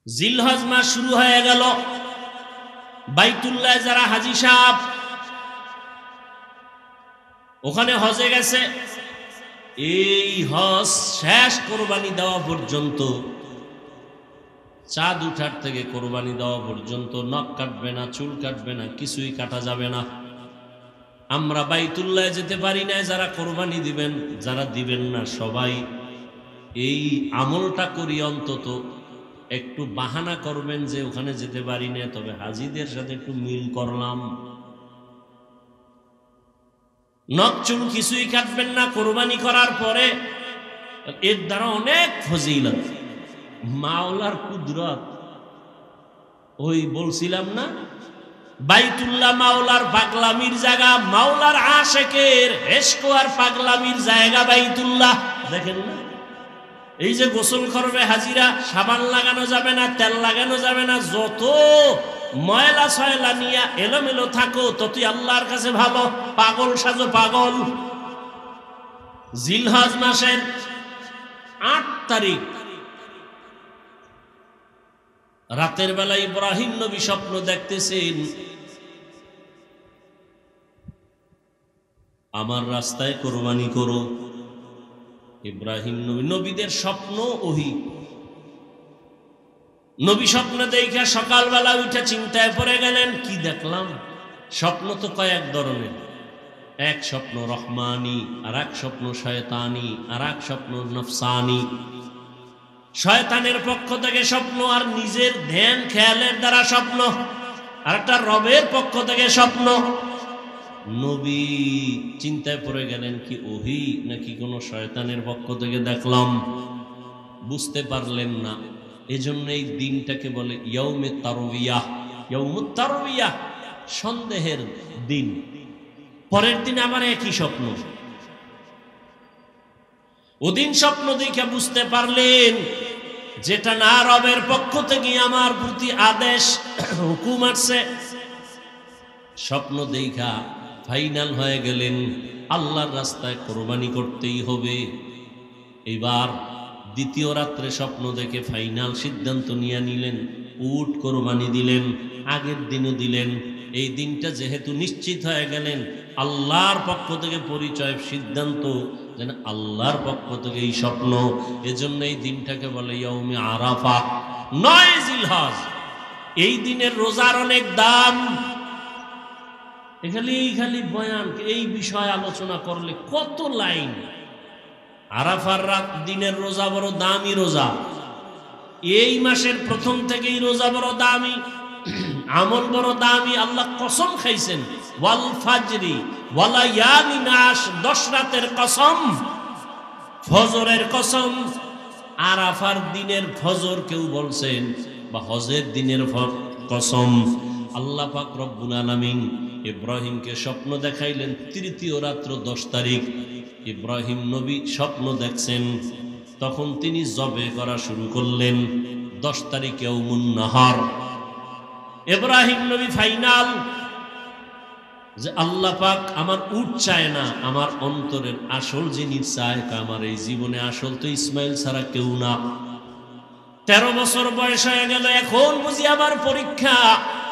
জিলহজ মাস শুরু হয়ে গেল। বাইতুল্লাহ যারা হাজী সাহেব ওখানে হজে গেছে, এই হজ শেষ কোরবানি দেওয়া পর্যন্ত, চাঁদ উঠার থেকে কোরবানি দেওয়া পর্যন্ত নখ কাটবে না, চুল কাটবে না, কিছুই কাটা যাবে না। আমরা বাইতুল্লাহ যেতে পারি না, যারা কোরবানি দিবেন, যারা দিবেন না সবাই এই আমলটা করি, অন্তত একটু বাহানা করবেন যে ওখানে যেতে পারি না, তবে হাজীদের সাথে একটু মিল করলাম। নখ চুল কিছুই কাটবেন না কোরবানি করার পরে। এর দ্বারা অনেক ফজিলত, মাওলার কুদরত। ওই বলছিলাম না, বাইতুল্লাহ মাওলার পাগলামির জায়গা, মাওলার আশেকের ইশক আর পাগলামির জায়গা বাইতুল্লাহ। দেখেন না, এই যে গোসল করবে হাজিরা, সাবান লাগানো যাবে না, তেল লাগানো যাবে না, যত ময়লা সয়লা নিয়ে এলোমেলো থাকো ততই আল্লাহর কাছে ভালো। পাগল সাজো পাগল। জিলহজ মাসের 8 তারিখ রাতের বেলা ইব্রাহিম নবী স্বপ্ন দেখতেছেন, আমার রাস্তায় কোরবানি করো। ইব্রাহিম নবী, নবীদের স্বপ্ন ওহী। নবী স্বপ্ন দেখে সকালবেলা উঠে চিন্তায় পড়ে গেলেন, কি দেখলাম? স্বপ্ন তো কয়েক ধরনের, এক স্বপ্ন রহমানি, আর এক স্বপ্ন শয়তানি, আর এক স্বপ্ন নফসানি। শয়তানের পক্ষ থেকে স্বপ্ন, আর নিজের ধ্যান খেয়ালের দ্বারা স্বপ্ন, আর একটা রবের পক্ষ থেকে স্বপ্ন। নবী চিন্তায় পড়ে গেলেন, কি ওহী নাকি কোনো শয়তানের পক্ষ থেকে দেখলাম? বুঝতে পারলেন না। এজন্য এই দিনটাকে বলে ইয়াউমে তারবিয়াহ। ইয়াউমুত তারবিয়াহ, সন্দেহের দিন। পরের দিন আবার একই স্বপ্ন। ওদিন স্বপ্ন দেখে বুঝতে পারলেন যেটা না রবের পক্ষ থেকে আমার প্রতি আদেশ হুকুম আসছে। স্বপ্ন দেখা ফাইনাল হয়ে গেলেন, আল্লাহর রাস্তায় কোরবানি করতেই হবে। এবার দ্বিতীয় রাত্রে স্বপ্ন দেখে ফাইনাল সিদ্ধান্ত নিয়ে নিলেন, উট কোরবানি দিলেন। আগের দিনও দিলেন। এই দিনটা যেহেতু নিশ্চিত হয়ে গেলেন, আল্লাহর পক্ষ থেকে পরিচয়, সিদ্ধান্ত যেন আল্লাহর পক্ষ থেকে এই স্বপ্ন। এজন্য এই দিনটাকে বলে ইয়াউমে আরাফা, 9 জিলহজ। এই দিনের রোজার অনেক দাম। খালি বয়ান, এই বিষয় আলোচনা করলে কত লাইন। আরাফার রাত দিনের রোজা বড় দামি রোজা। এই মাসের প্রথম থেকেই রোজা বড় দামি, আমল বড় দামি। আল্লাহ কসম খাইছেন, ওয়াল ফাজরি ওয়ালায়ালিন আশর, 10 রাতের কসম, ফজরের কসম। আরাফার দিনের ফজর কেউ বলছেন, বা হজের দিনের কসম। আল্লাহ পাক রব্বুল আলামিন ইব্রাহিমকে স্বপ্ন দেখাইলেন তৃতীয় রাত্র 10 তারিখ। ইব্রাহিম নবী স্বপ্ন দেখছেন, তখন তিনি জবে করা শুরু করলেন। 10 তারিখ ইয়াউমুন নাহার। ইব্রাহিম নবী ফাইনাল যে আল্লাহ পাক আমার উট চায় না, আমার অন্তরের আসল জিনিস চায়। আমার এই জীবনে আসল তো ইসমাইল ছাড়া কেউ না। 13 বছর বয়স হয়ে গেল, এখন বুঝি আমার পরীক্ষা,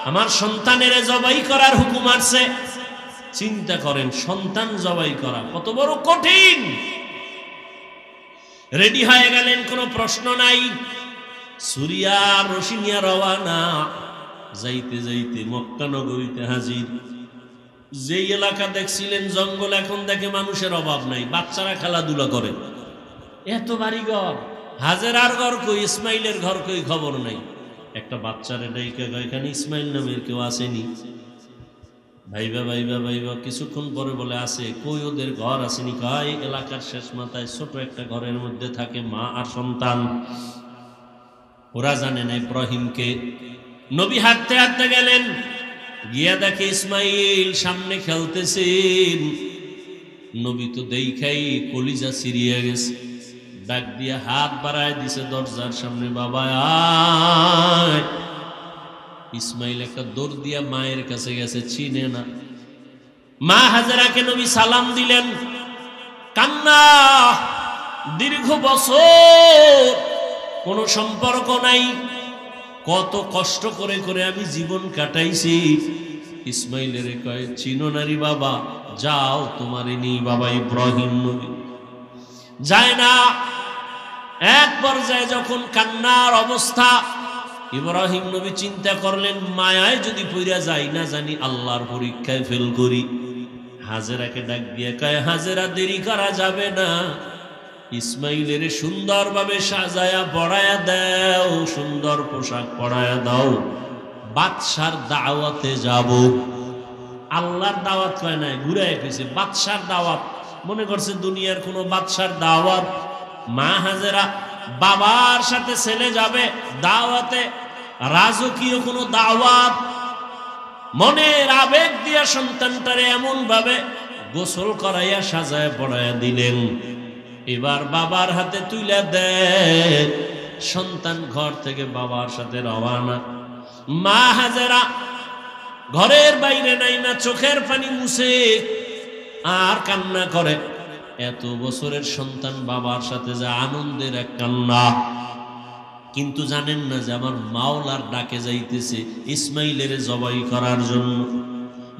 আমার সন্তানের জবাই করার হুকুম আসছে। চিন্তা করেন, সন্তান জবাই করা কত বড় কঠিন। রেডি হয়ে গেলেন, কোনো প্রশ্ন নাই। সুরিয়া রশিনিয়া রওয়ানা। যাইতে যাইতে মক্কা নগরীতে হাজির। যেই এলাকা দেখছিলেন জঙ্গল, এখন দেখে মানুষের অভাব নাই, বাচ্চারা খেলাধুলা করে। এত বাড়িঘর, হাজেরার ঘর কই, ইসমাইলের ঘর কই, খবর নাই। একটা বাচ্চারে ডাইকা এখানে ইসমাইল নামের কেউ আসেনি? ভাইবা ভাইবা ভাইবা কিছুক্ষণ পরে বলে আসে। কই ওদের ঘর আসেনি? কয় এলাকার শেষ মাথায় ছোট একটা ঘরের মধ্যে থাকে মা আর সন্তান। ওরা জানে না ইব্রাহিমকে। নবী হাঁটতে হাঁটতে গেলেন, গিয়া দেখে ইসমাইল সামনে খেলতেছেন। নবী তো দেখাই কলিজা সিরিয়া গেছে। ডাক দিয়া হাত বাড়ায় দিছে দরজার সামনে, বাবা আয়। ইসমাইল একটা দৌড় দিয়া মায়ের কাছে গেছে, চিনে না। মা হাজেরাকে নবী সালাম দিলেন, কান্না। দীর্ঘ বছর কোনো সম্পর্ক নাই, কত কষ্ট করে করে আমি জীবন কাটাইছি। ইসমাইলের কয় চিনো নারী বাবা, যাও তোমারে নিয়ে বাবা ইব্রাহিম নবী যায় না। এক পর্যায়ে যখন কান্নার অবস্থা, ইব্রাহিম নবী চিন্তা করলেন মায়ায় যদি পইরা যাই না জানি আল্লাহর পরীক্ষায় ফেল করি। হাজেরাকে ডাক দিয়ে কয় হাজেরা দেরি করা যাবে না, ইসমাইলের সুন্দরভাবে সাজায়া পড়ায়া দাও, সুন্দর পোশাক পড়ায়া দাও, বাদশার দাওয়াতে যাব। আল্লাহর দাওয়াত কয় নাই, ঘুরায় কইছে বাদশার দাওয়াত। মনে করছে দুনিয়ার কোনো বাদশার দাওয়াত। মা হাজেরা বাবার সাথে ছেলে যাবে দাওয়াতে, রাজকীয় কোনো দাওয়াত। মনের আবেগ দিয়া সন্তানটারে এমন ভাবে গোসল করাইয়া সাজায় পড়াইয়া দিলেন। এবার বাবার হাতে তুইলা দেন, সন্তান ঘর থেকে বাবার সাথে রওয়ানা। মা হাজেরা ঘরের বাইরে নাই না, চোখের পানি মুছে আর কান্না করে। এত বছরের সন্তান বাবার সাথে যা আনন্দের এক কান্না, কিন্তু জানেন না যে আমার মাওলার ডাকে যাইতেছে ইসমাইলের জবাই করার জন্য।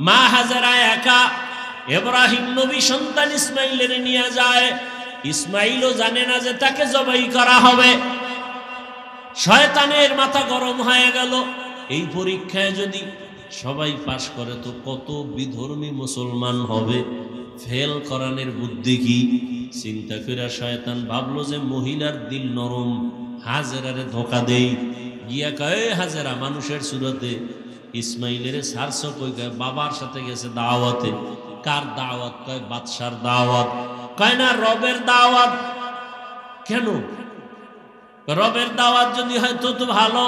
মা হাজেরা একা, ইব্রাহিম নবী সন্তান ইসমাইলের নিয়ে যায়। ইসমাইলও জানে না যে তাকে জবাই করা হবে। শয়তানের মাথা গরম হয়ে গেল, এই পরীক্ষায় যদি সবাই পাশ করে তো কত বিধর্মী মুসলমান হবে, ফেল করানোর বুদ্ধি কি? চিন্তা করে শয়তান ভাবলো যে মহিলার দিল নরম, হাজেরারে ধোকা দেই। গিয়া কয় হাজেরা মানুষের সুরতে ইসমাইলের সারস কই, বাবার সাথে গেছে দাওয়াতে। কার দাওয়াত? কয় বাদশার দাওয়াত। কয় না রবের দাওয়াত। কেন? রবের দাওয়াত যদি হয় তো তো ভালো।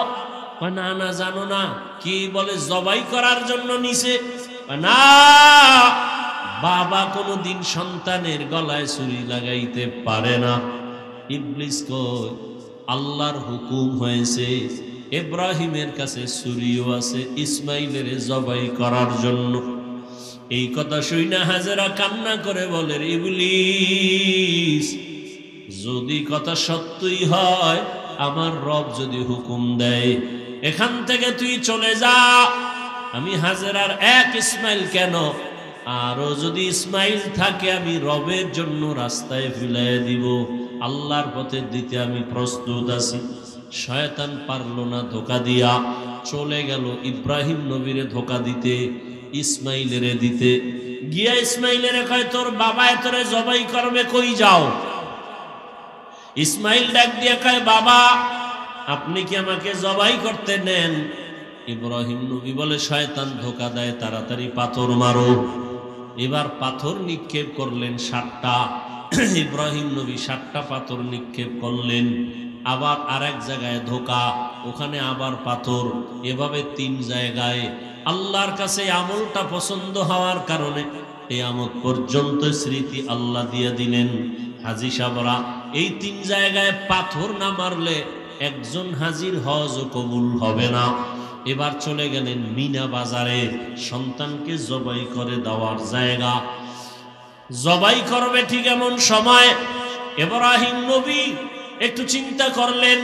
কয় না না জানো না কি বলে, জবাই করার জন্য নিছে। না, বাবা কোনদিন সন্তানের গলায় ছুরি লাগাইতে পারে না। ইবলিস কয় আল্লাহর হুকুম হয়েছে, ইব্রাহিমের কাছে ছুরিও আছে ইসমাইলের জবাই করার জন্য। এই কথা শুইনা হাজেরা কান্না করে বলে ইবলিস, যদি কথা সত্যই হয়, আমার রব যদি হুকুম দেয় এখান থেকে তুই চলে যা। আমি হাজেরার এক ইসমাইল কেন, আরো যদি ইসমাইল থাকে আমি রবের জন্য রাস্তায় ফিলাই দিব, আল্লাহর পথে দিতে আমি প্রস্তুত আছি। শয়তান পারল না ধোকা দিয়া, চলে গেল ইব্রাহিম নবীরে ধোকা দিতে, ইসমাইলেরে দিতে। গিয়া ইসমাইলেরে কয় তোর বাবা তোরে জবাই করবে, কই যাও? ইসমাইল ডাক দিয়া কয় বাবা আপনি কি আমাকে জবাই করতে নেন? ইব্রাহিম নবী বলে শয়তান ধোকা দেয়, তাড়াতাড়ি পাথর মারো। এবার পাথর নিক্ষেপ করলেন 7টা। ইব্রাহিম নবী 7টা পাথর নিক্ষেপ করলেন। আবার আরেক জায়গায় ধোকা, ওখানে আবার পাথর, এভাবে 3 জায়গায়। আল্লাহর কাছে আমলটা পছন্দ হওয়ার কারণে এই আমল পর্যন্ত স্মৃতি আল্লাহ দিয়ে দিলেন। হাজী সাহেবরা এই 3 জায়গায় পাথর না মারলে একজন হাজির হজ কবুল হবে না। এবার চলে গেলেন মিনা বাজারে, সন্তানকে জবাই করে দেওয়ার জায়গা। জবাই করবে ঠিক এমন সময় ইব্রাহিম নবী একটু চিন্তা করলেন,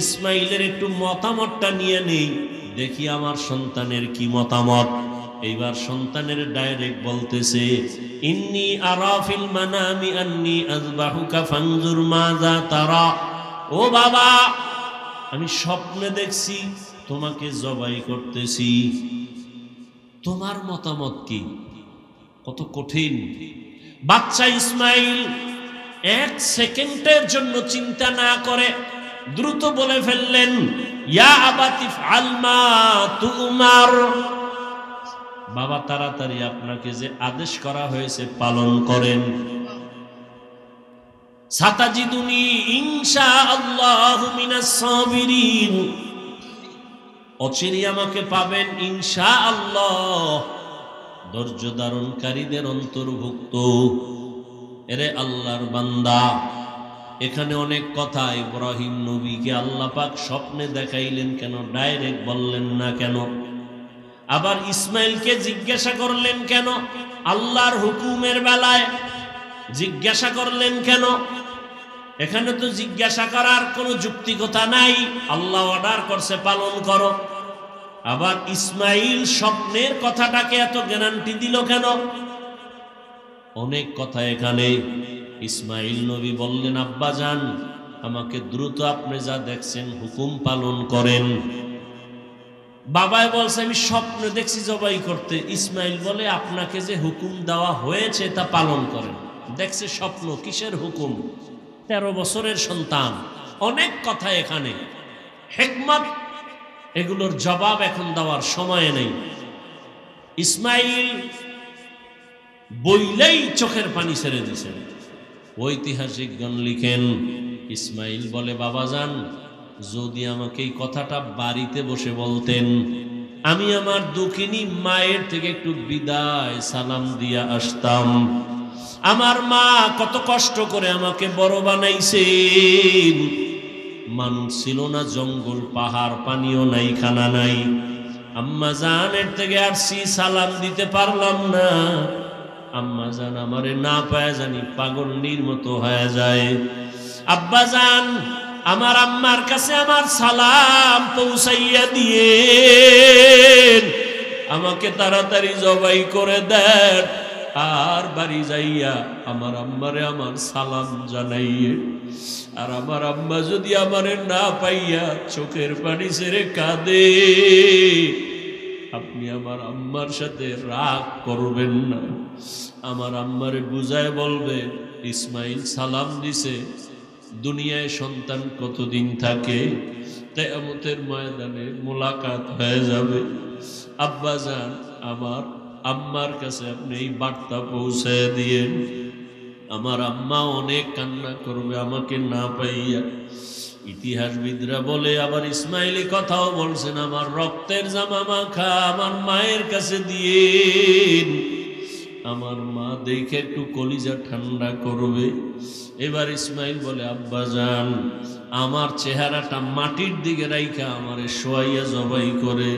ইসমাইলের একটু মতামতটা নিয়ে নেই, দেখি আমার সন্তানের কি মতামত। এইবার সন্তানের ডাইরেক্ট বলতেছে ইন্নী আরা ফিল মানামি আন্নী আযবাহুকা ফানজুর মাযা তারা। ও বাবা, আমি স্বপ্নে দেখছি তোমাকে জবাই করতেছি, তোমার মতামত কি? কত কঠিন। বাচ্চা ইসমাইল 1 সেকেন্ডের জন্য চিন্তা না করে দ্রুত বলে ফেললেন ইয়া আবাতি ফাল মা তুমার। বাবা তাড়াতাড়ি আপনাকে যে আদেশ করা হয়েছে পালন করেন। সাতাজিদুনি ইনশাআল্লাহু মিনাস সাবিরিন, অচিরেই আমাকে পাবেন ইনশাআল্লাহ ধৈর্য ধারণকারীদের অন্তর্ভুক্ত। এরে আল্লাহর বান্দা, এখানে অনেক কথা। ইব্রাহিম নবীকে আল্লাহ পাক স্বপ্নে দেখাইলেন কেন, ডাইরেক্ট বললেন না কেন? আবার ইসমাইলকে জিজ্ঞাসা করলেন কেন? আল্লাহর হুকুমের বেলায় জিজ্ঞাসা করলেন কেন? এখানে তো জিজ্ঞাসা করার কোনো যুক্তিকতা নাই, আল্লাহ অর্ডার করছে পালন করো। আবার ইসমাইল স্বপ্নের কথাটাকে এত গ্যারান্টি দিল কেন? অনেক কথা এখানে। ইসমাইল নবী বললেন, আব্বা যান, আমাকে দ্রুত আপনি যা দেখছেন হুকুম পালন করেন। বাবাই বলছে আমি স্বপ্নে দেখছি জবাই করতে। ইসমাইল বলে আপনাকে যে হুকুম দেওয়া হয়েছে তা পালন করেন। দেখছে স্বপ্ন, কিসের হুকুম? 13 বছরের সন্তান। অনেক কথা এখানে, হিকমত, এগুলোর জবাব এখন দেওয়ার সময় নেই। ইসমাইল বইলেই চোখের পানি ছেড়ে দিয়েছেন। ঐতিহাসিকগণ লিখেন, ইসমাইল বলে বাবা যান, যদি আমাকে এই কথাটা বাড়িতে বসে বলতেন, আমি আমার দুঃখিনী মায়ের থেকে একটু বিদায় সালাম দিয়া আসতাম। আমার মা কত কষ্ট করে আমাকে বড় বানাইছেন। মানুষ ছিল না, জঙ্গল পাহাড়, পানিও নাই, খানা নাই। আম্মা জানের থেকে আসছি, সালাম দিতে পারলাম না। আম্মা জান আমারে না পায় জানি পাগলনির মতো হয়ে যায়। আব্বা জান, আমার আম্মার কাছে আমার সালাম পৌঁছাইয়া দিয়ে আমাকে তাড়াতাড়ি জবাই করে দেন, আর বাড়ি যাইয়া আমার আম্মারে আমার সালাম জানাইয়ে। আর আমার আম্মা যদি আমারে না পাইয়া চোখের পানি ছেড়ে কাঁদে, আপনি আমার আম্মার সাথে রাগ করবেন না। আমার আম্মারে বুঝায় বলবে, ইসমাইল সালাম দিছে, দুনিয়ায় সন্তান কতদিন থাকে, কিয়ামতের ময়দানে মোলাকাত হয়ে যাবে। আব্বা জান, আমার আম্মার কাছে আপনি এই বার্তা পৌঁছে দিয়েন। আমার আম্মা অনেক কান্না করবে আমাকে না পাইয়া। ইতিহাসবিদরা বলে, আবার ইসমাইলি কথাও বলছেন, আমার রক্তের জামা মাখা আমার মায়ের কাছে দিয়ে আমার মা দেখে একটু কলিজা ঠান্ডা করবে। এবার ইসমাইল বলে, আব্বা জান, আমার চেহারাটা মাটির দিকে রাইখা আমারে শোয়াইয়া জবাই করে,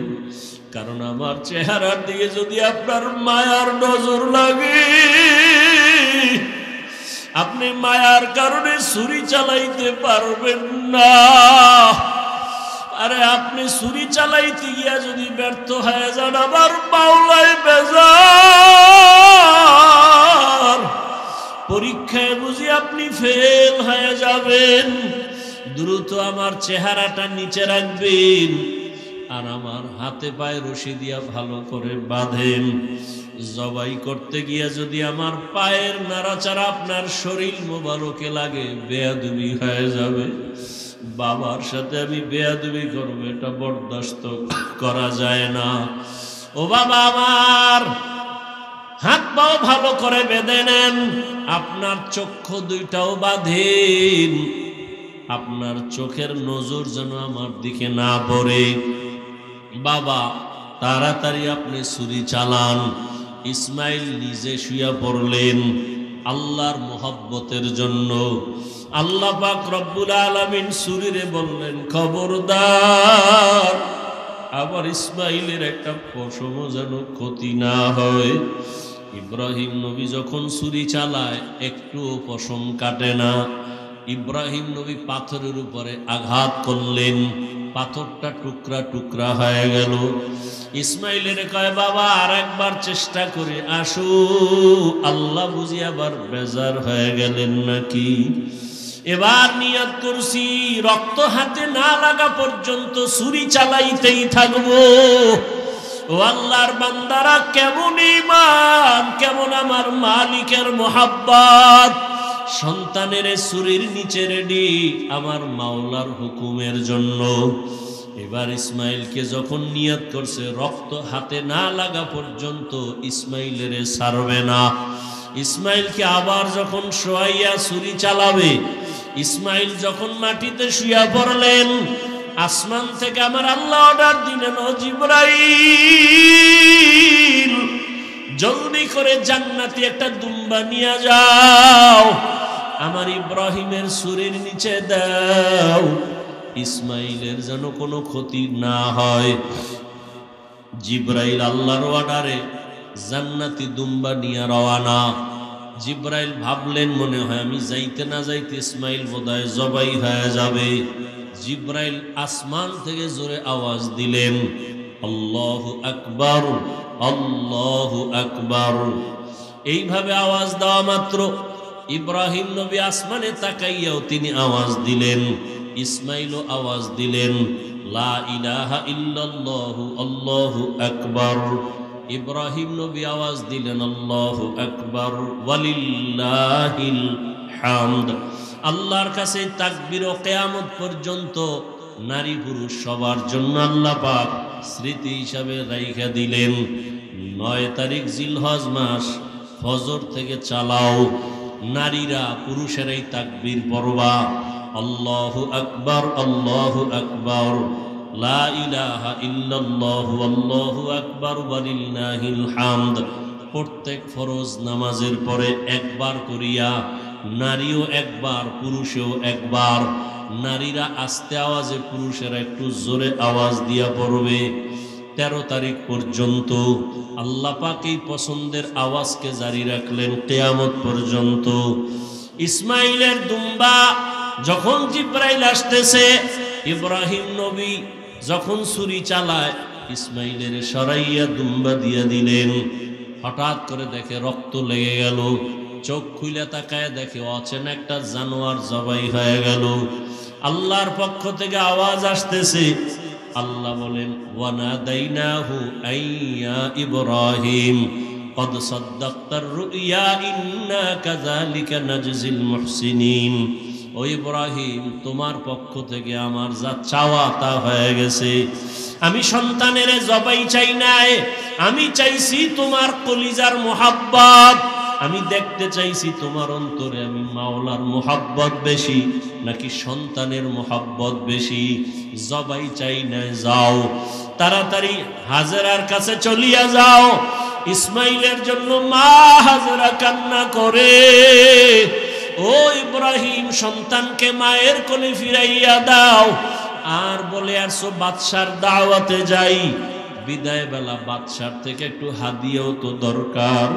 কারণ আমার চেহারার দিকে যদি আপনার মায়ার নজর লাগে, আপনি মায়ার কারণে ছুরি চালাইতে পারবেন না। আরে আপনি ছুরি চালাইতে গিয়া যদি ব্যর্থ হয়ে যান, আবার মাওলাই বেজার, পরীক্ষায় বুঝি আপনি ফেল হয়ে যাবেন। দ্রুত আমার চেহারাটা নিচে রাখবেন, আর আমার হাতে পায়ে রশি দিয়া ভালো করে বাঁধেন। জবাই করতে গিয়া যদি আমার পায়ের নাড়াচাড়া আপনার শরীর মোবারকে লাগে, বেয়াদবি হয়ে যাবে। বাবার সাথে আমি বেয়াদবি করবো, এটা বরদাস্ত করা যায় না। ও বাবা আমার, হাত পাও ভালো করে বেঁধে নেন, আপনার চক্ষু দুইটাও বাঁধেন, আপনার চোখের নজর যেন আমার দিকে না পড়ে। বাবা তাড়াতাড়ি আপনি ছুরি চালান। ইসমাইল নিজে শুয়া পড়লেন আল্লাহর মোহব্বতের জন্য। আল্লাহ পাক রব্বুল আলামিন ছুরিরে বললেন, খবরদার, আবার ইসমাইলের একটা পশমও যেন ক্ষতি না হয়। ইব্রাহিম নবী যখন ছুরি চালায় একটুও পশম কাটে না। ইব্রাহিম নবী পাথরের উপরে আঘাত করলেন, পাথরটা টুকরা টুকরা হয়ে গেল। ইসমাইলের কয়, বাবা আর একবার চেষ্টা করে আসো। আল্লাহ বুঝি আবার বেজার হয়ে গেলেন নাকি? এবার নিয়ত করছি, রক্ত হাতে না লাগা পর্যন্ত ছুরি চালাইতেই থাকবো। ও আল্লাহর বান্দারা, কেমন ঈমান, কেমন আমার মালিকের মোহাব্বত। সন্তানের ছুরির নিচে রেডি আমার মাওলার হুকুমের জন্য। এবার ইসমাইলকে যখন নিয়ত করছে রক্ত হাতে না লাগা পর্যন্ত ইসমাইলের ছাড়বে না। ইসমাইলকে আবার যখন শোয়াইয়া ছুরি চালাবে, ইসমাইল যখন মাটিতে শুয়া পড়লেন, আসমান থেকে আমার আল্লাহ অর্ডার দিলেন, ও জিবরাইল, জলদি করে জান্নাতি একটা দুম্বা নিয়ে যাও, আমার ইব্রাহিমের ছুরির নিচে দাও, ইসমাইলের যেন কোনো ক্ষতি না হয়। জিবরাইল আল্লাহর অর্ডারে জান্নাতি দুম্বা নিয়ে রওয়ানা। জিব্রাইল ভাবলেন মনে হয় আমি যাইতে না যাইতে ইসমাইল বোধহয় জবাই হয়ে যাবে। জিব্রাইল আসমান থেকে জোরে আওয়াজ দিলেন, আল্লাহু আকবার, আল্লাহু আকবার। এইভাবে আওয়াজ দেওয়া মাত্র ইব্রাহিম নবী আসমানে তাকাইয়াও তিনি আওয়াজ দিলেন, ইসমাইলও আওয়াজ দিলেন, লা ইলাহা ইল্লাল্লাহু আল্লাহু আকবার। ইব্রাহিম নবী আওয়াজ দিলেন, আল্লাহু আকবার ওয়ালিল্লাহিল হামদ। আল্লাহর কাছে তাকবীর ও কিয়ামত পর্যন্ত নারী পুরুষ সবার জন্য আল্লাহ পাক স্মৃতি হিসাবে রাইখা দিলেন। 9 তারিখ জিলহজ মাস, ফজর থেকে চালাও, নারীরা পুরুষেরাই তাকবীর পড়বা, আল্লাহু আকবার, আল্লাহু আকবার, লা ইলাহা ইল্লাল্লাহু আল্লাহু আকবার ওয়ালিল্লাহিল হামদ। প্রত্যেক ফরজ নামাজের পরে একবার করিয়া নারীও একবার, পুরুষেও একবার। নারীরা আস্তে আওয়াজে, পুরুষেরা একটু জোরে আওয়াজ দিয়া পড়বে। 13 তারিখ পর্যন্ত আল্লাহ পাক এই পছন্দের আওয়াজকে জারি রাখলেন কিয়ামত পর্যন্ত। ইসমাইলের দুম্বা যখন জিব্রাইল আসতেছে, ইব্রাহিম নবী যখন ছুরি চালায়, ইসমাইলের সরাইয়া দুম্বা দিয়া দিলেন। হঠাৎ করে দেখে রক্ত লেগে গেল, চোখ খুলে তাকায় দেখে অচেনা একটা জানোয়ার জবাই হয়ে গেল। আল্লাহর পক্ষ থেকে আওয়াজ আসতেছে, আল্লাহ বলেন, ওয়ানাদাইনাহু আইয়া ইব্রাহিম কদ সাদ্দাকতার রুইয়া ইন্না কাযালিকা নাজজিল মুহসিনিন। ও ইব্রাহিম, তোমার পক্ষ থেকে আমার যা চাওয়া তা হয়ে গেছে। আমি সন্তানের জবাই চাই নাই, আমি চাইছি তোমার কলিজার মুহাব্বত। আমি দেখতে চাইছি তোমার অন্তরে আমি মাওলার মুহাব্বত বেশি নাকি সন্তানের মুহাব্বত বেশি। জবাই চাই না, যাও তাড়াতাড়ি হাজেরার কাছে চলিয়া যাও। ইসমাইলের জন্য মা হাজেরা কান্না করে, ও ইব্রাহিম, সন্তানকে মায়ের কোলে ফিরাইয়া দাও। আর বলে আসো বাদশার দাওয়াতে যাই, বিদায় বেলা বাদশার থেকে একটু হাদিয়াও তো দরকার।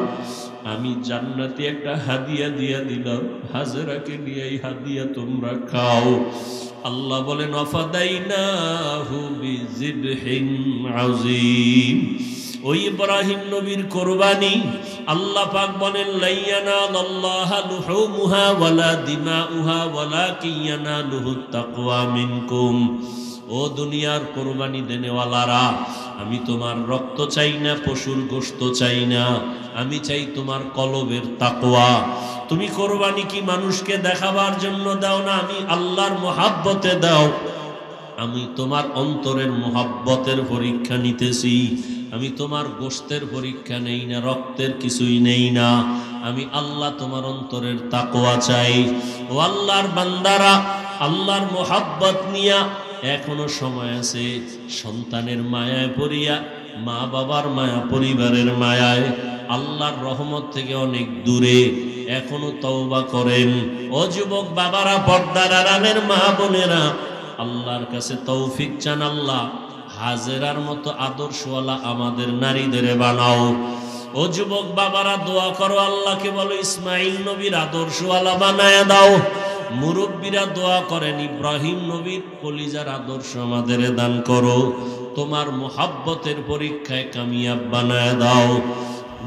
আমি জান্নাতি একটা হাদিয়া দিয়া দিলাম, হাজেরাকে নিয়ে এই হাদিয়া তোমরা খাও। আল্লাহ বলেন, ওয়াফাদাইনাহু বিযিবহিন আযীম। ওই ইব্রাহিম নবীর কুরবানি আল্লাহ পাক বলেন, লাইয়ানালাল্লাহা লুহুমুহা ওয়ালা দিমাউহা ওয়ালাকিন ইয়ানালুহুত তাকওয়া মিনকুম। ও দুনিয়ার কুরবানি দেনেওয়ালারা, আমি তোমার রক্ত চাই না, পশুর গোশত চাই না, আমি চাই তোমার কলবের তাকওয়া। তুমি কুরবানি কি মানুষকে দেখাবার জন্য দাও না, আমি আল্লাহর মুহাব্বতে দাও। আমি তোমার অন্তরের মুহাব্বতের পরীক্ষা নিতেছি। আমি তোমার গোশতের পরীক্ষা নেই না, রক্তের কিছুই নেই না। আমি আল্লাহ তোমার অন্তরের তাকওয়া চাই। ও আল্লাহর বান্দারা, আল্লাহর মুহাব্বত নিয়া এখনো সময় আছে। সন্তানের মায়ায় পড়িয়া, মা বাবার মায়া, পরিবারের মায়ায়, আল্লাহর রহমত থেকে অনেক দূরে এখনো তওবা করেন। ও যুবক বাবারা, পর্দার আড়ালের মা বোনেরা, আল্লাহর কাছে তৌফিক চান, আল্লাহ হাজেরার মতো আদর্শওয়ালা আমাদের নারীদের বানাও। ও যুবক বাবারা, দোয়া করো, আল্লাহকে বলো ইসমাইল নবীর আদর্শওয়ালা বানায় দাও। মুরব্বীরা দোয়া করেন, ইব্রাহিম নবীর কলিজার আদর্শ আমাদের দান করো। তোমার মুহাব্বতের পরীক্ষায় কামিয়াব বানায় দাও।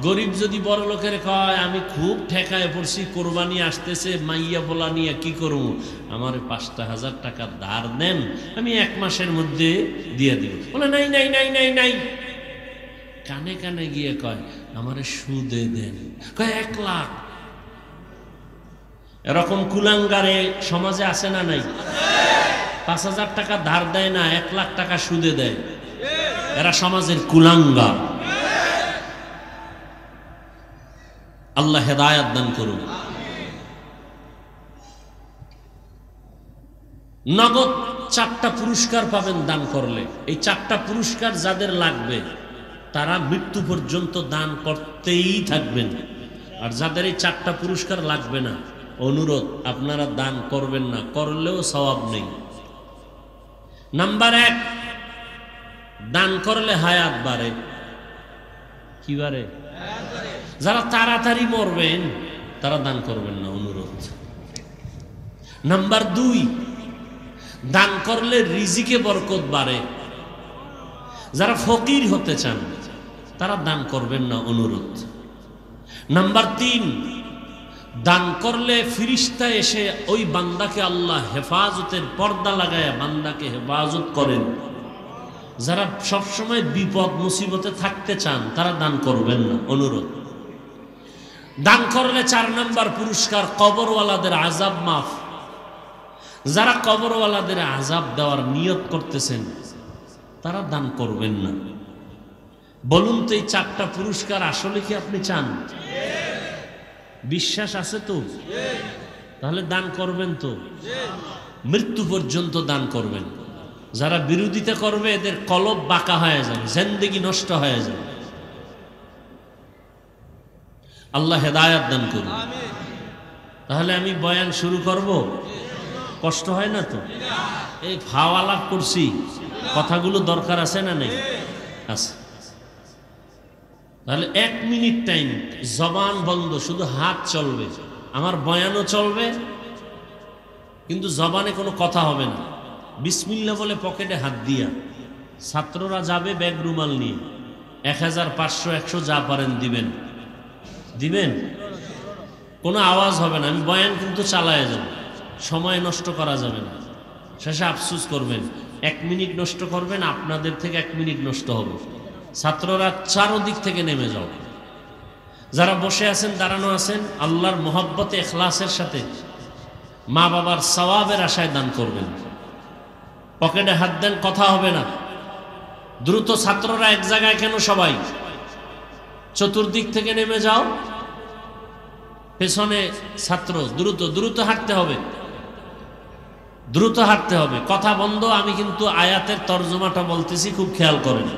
গরিব যদি বড় লোকের কয়, আমি খুব ঠেকায় পড়ছি, কোরবানি আসতেছে, মাইয়া বলা নিয়ে কি করবো, আমার 5,000 টাকা ধার দেন, আমি 1 মাসের মধ্যে দিয়ে দিব। বলে নাই নাই নাই নাই নাই। কানে কানে গিয়ে কয়, আমারে সুদে দেন, কয় 1 লাখ। এরকম কুলাঙ্গারে সমাজে আছে না নাই? 5,000 টাকা ধার দেয় না, 1 লাখ টাকা সুদে দেয়। এরা সমাজের কুলাঙ্গার। আল্লাহ হেদায়াত দান করুন। নগদ 4টা পুরস্কার পাবেন দান করলে। এই 4টা পুরস্কার যাদের লাগবে তারা মৃত্যু পর্যন্ত দান করতেই থাকবেন। আর যাদের এই 4টা পুরস্কার লাগবে না, অনুরোধ, আপনারা দান করবেন না, করলেও সওয়াব নেই। নাম্বার 1, দান করলে হায়াত বাড়ে। কি বাড়ে? যারা তাড়াতাড়ি মরবেন তারা দান করবেন না, অনুরোধ। নাম্বার 2, দান করলে রিজিকে বরকত বাড়ে। যারা ফকির হতে চান তারা দান করবেন না, অনুরোধ। নাম্বার 3, দান করলে ফিরিস্তা এসে ওই বান্দাকে আল্লাহ হেফাজতের পর্দা লাগায় বান্দাকে হেফাজত করেন। যারা সবসময় বিপদ মুসিবতে থাকতে চান তারা দান করবেন না, অনুরোধ। দান করলে 4 নাম্বার পুরস্কার, কবরওয়ালাদের আযাব মাফ। যারা কবরওয়ালাদের আযাব দেওয়ার নিয়ত করতেছেন তারা দান করবেন না। বলুন তো এই 4টা পুরস্কার আসলে কি আপনি চান? বিশ্বাস আছে তো? তাহলে দান করবেন তো? মৃত্যু পর্যন্ত দান করবেন। যারা বিরোধিতা করবে এদের কলব বাঁকা হয়ে যাবে, জিন্দেগি নষ্ট হয়ে যাবে। আল্লাহ হেদায়েত দান করুন। তাহলে আমি বয়ান শুরু করব? কষ্ট হয় না তো? এই ভাওয়া লাভ করছি, কথাগুলো দরকার আছে না নেই? আছে। তাহলে 1 মিনিট টাইম, জবান বন্ধ, শুধু হাত চলবে, আমার বয়ানও চলবে, কিন্তু জবানে কোনো কথা হবে না। বিসমিল্লাহ বলে পকেটে হাত দিয়া ছাত্ররা যাবে ব্যাগ রুমাল নিয়ে, 1000, 500, 100 যা পারেন দিবেন, দিবেন। কোনো আওয়াজ হবে না, আমি বয়ান কিন্তু চালায় যাব, সময় নষ্ট করা যাবে না। শেষে আফসোস করবেন, 1 মিনিট নষ্ট করবেন, আপনাদের থেকে 1 মিনিট নষ্ট হবে। ছাত্ররা চারদিক থেকে নেমে যাও। যারা বসে আছেন, দাঁড়ানো আছেন, আল্লাহর মহব্বতে ইখলাসের সাথে মা বাবার সওয়াবের আশায় দান করবেন। পকেটে হাত দেন, কথা হবে না। দ্রুত ছাত্ররা এক জায়গায় কেন সবাই? চতুর্দিক থেকে নেমে যাও। পেছনে ছাত্র, দ্রুত দ্রুত হাঁটতে হবে, দ্রুত হাঁটতে হবে। কথা বন্ধ। আমি কিন্তু আয়াতের তর্জমাটা বলতেছি, খুব খেয়াল করেন।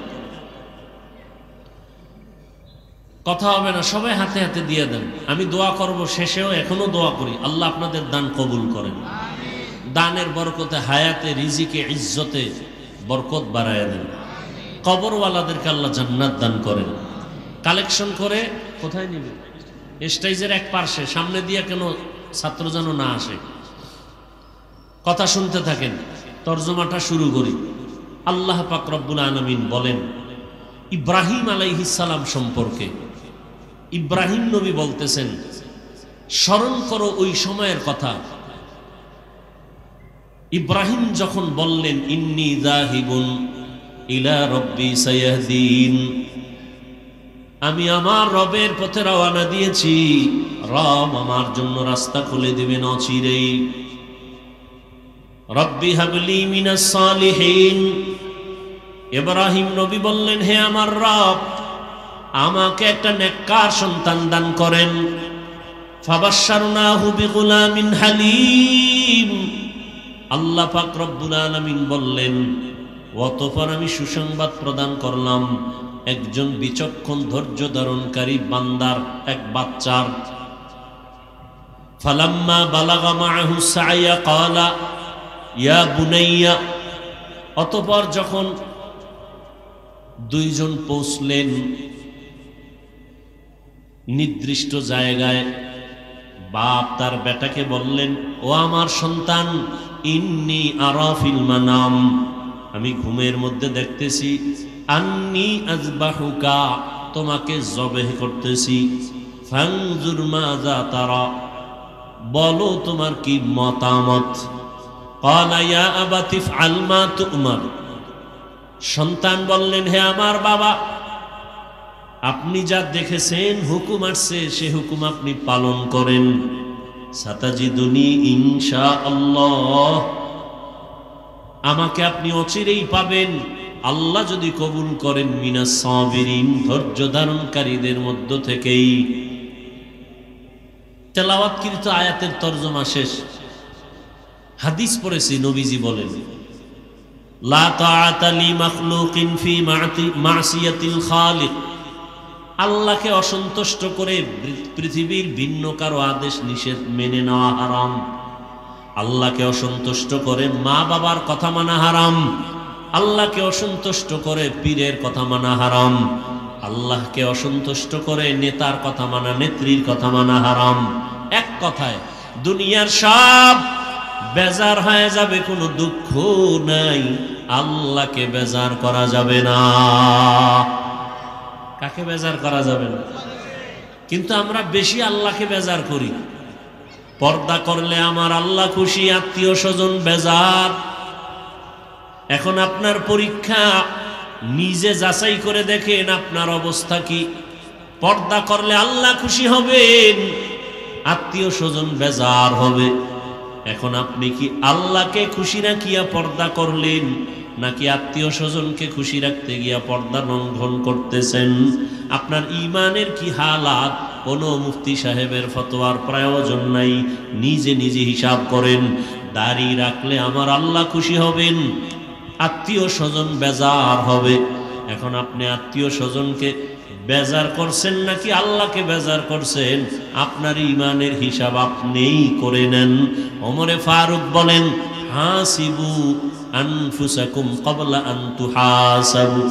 কথা হবে না, সবাই হাতে হাতে দিয়ে দেন। আমি দোয়া করব, শেষেও এখনো দোয়া করি, আল্লাহ আপনাদের দান কবুল করেন। দানের বরকতে হায়াতে, রিজিকে, ইজ্জতে বরকত বাড়ায় দেন। কবরওয়ালাদেরকে আল্লাহ জান্নাত দান করেন। কালেকশন করে কোথায় নিবে? স্টেজের এক পার্শ্বে, সামনে দিয়ে কেন ছাত্র যেন না আসে। কথা শুনতে থাকেন, তর্জমাটা শুরু করি। আল্লাহ পাক রব্বুল আলামিন বলেন ইব্রাহিম আলাইহিস সালাম সম্পর্কে। ইব্রাহিম নবী বলতেছেন, স্মরণ করো ওই সময়ের কথা। ইব্রাহিম যখন বললেন ইন্নী যাহিবুন ইলা রব্বি সায়াহদিন, আমি আমার রবের পথে রওনা দিয়েছি, রব আমার জন্য রাস্তা খুলে দিবেন অচিরেই। রব্বি হাবলি মিনাস সালিহিন। ইব্রাহিম নবী বললেন, হে আমার রব, আমাকে একটা নেককার সন্তান দান করেন। ফাবাশশারনাহু বিগুলামিন হালিম। আল্লাহ পাক রব্বুল আলামিন বললেন, অতঃপর আমি সুসংবাদ প্রদান করলাম একজন বিচক্ষণ ধৈর্য ধারণকারী বান্দার, এক বাচ্চার। ফালাম্মা বালাগা মাআহু সাইয়া ক্বালা ইয়া বুনাইয়া। অতঃপর যখন দুইজন পৌঁছলেন নির্দিষ্ট জায়গায়, বাপ তার বেটাকে বললেন, ও আমার সন্তান, ইন্নী আরা ফিল মানাম, আমি ঘুমের মধ্যে দেখতেছি, আন্নী আযবাহুকা, তোমাকে জবেহ করতেছি, ফানজুর মাযা তারা, বলো তোমার কি মতামত। ক্বালা ইয়া আবাতি ফআল মা তু'মার। সন্তান বললেন, হে আমার বাবা, আপনি যা দেখেছেন, হুকুম আসছে, সে হুকুম আপনি পালন করেন। সাতাজিদুনি ইনশাআল্লাহ, আমাকে আপনি অচিরেই পাবেন, আল্লাহ যদি কবুল করেন, মিনাস সাবিরিন, ধৈর্য ধারণকারীদের মধ্য থেকেই। তেলাওয়াতকৃত আয়াতের তরজমা শেষ। হাদিস পড়েছি, নবীজি বলেন, লা তাআতা লি মাখলুকিন ফি মাসিয়াতিল খালিক। আল্লাহকে অসন্তুষ্ট করে পৃথিবীর ভিন্ন কারো আদেশ নিষেধ মেনে নেওয়া হারাম। আল্লাহকে অসন্তুষ্ট করে মা বাবার কথা মানা হারাম। আল্লাহকে অসন্তুষ্ট করে পীরের কথা মানা হারাম। আল্লাহকে অসন্তুষ্ট করে নেতার কথা মানা, নেত্রীর কথা মানা হারাম। এক কথায় দুনিয়ার সব বেজার হয়ে যাবে, কোনো দুঃখ নাই, আল্লাহকে বেজার করা যাবে না। কাকে বেজার করা যাবে না? কিন্তু আমরা বেশি আল্লাহকে বেজার করি। পর্দা করলে আমার আল্লাহ খুশি, আত্মীয় স্বজন বেজার। এখন আপনার পরীক্ষা, নিজে যাচাই করে দেখেন আপনার অবস্থা কি। পর্দা করলে আল্লাহ খুশি হবেন, আত্মীয় স্বজন বেজার হবে। এখন আপনি কি আল্লাহকে খুশি রাখিয়া পর্দা করলেন, নাকি আত্মীয় স্বজনকে খুশি রাখতে গিয়া পর্দা লঙ্ঘন করতেছেন? আপনার ঈমানের কি হালাত? কোনো মুফতি সাহেবের ফতোয়ার প্রয়োজন নাই, নিজে নিজে হিসাব করেন। দাড়ি রাখলে আমার আল্লাহ খুশি হবেন, আত্মীয় স্বজন বেজার হবে। এখন আপনি আত্মীয় স্বজনকে বেজার করছেন নাকি আল্লাহকে বেজার করছেন? আপনার ঈমানের হিসাব আপনিই করে নেন। ওমরে ফারুক বলেন, হাসিবু আনফুসাকুম ক্বাবলা আন তুহাসাবু।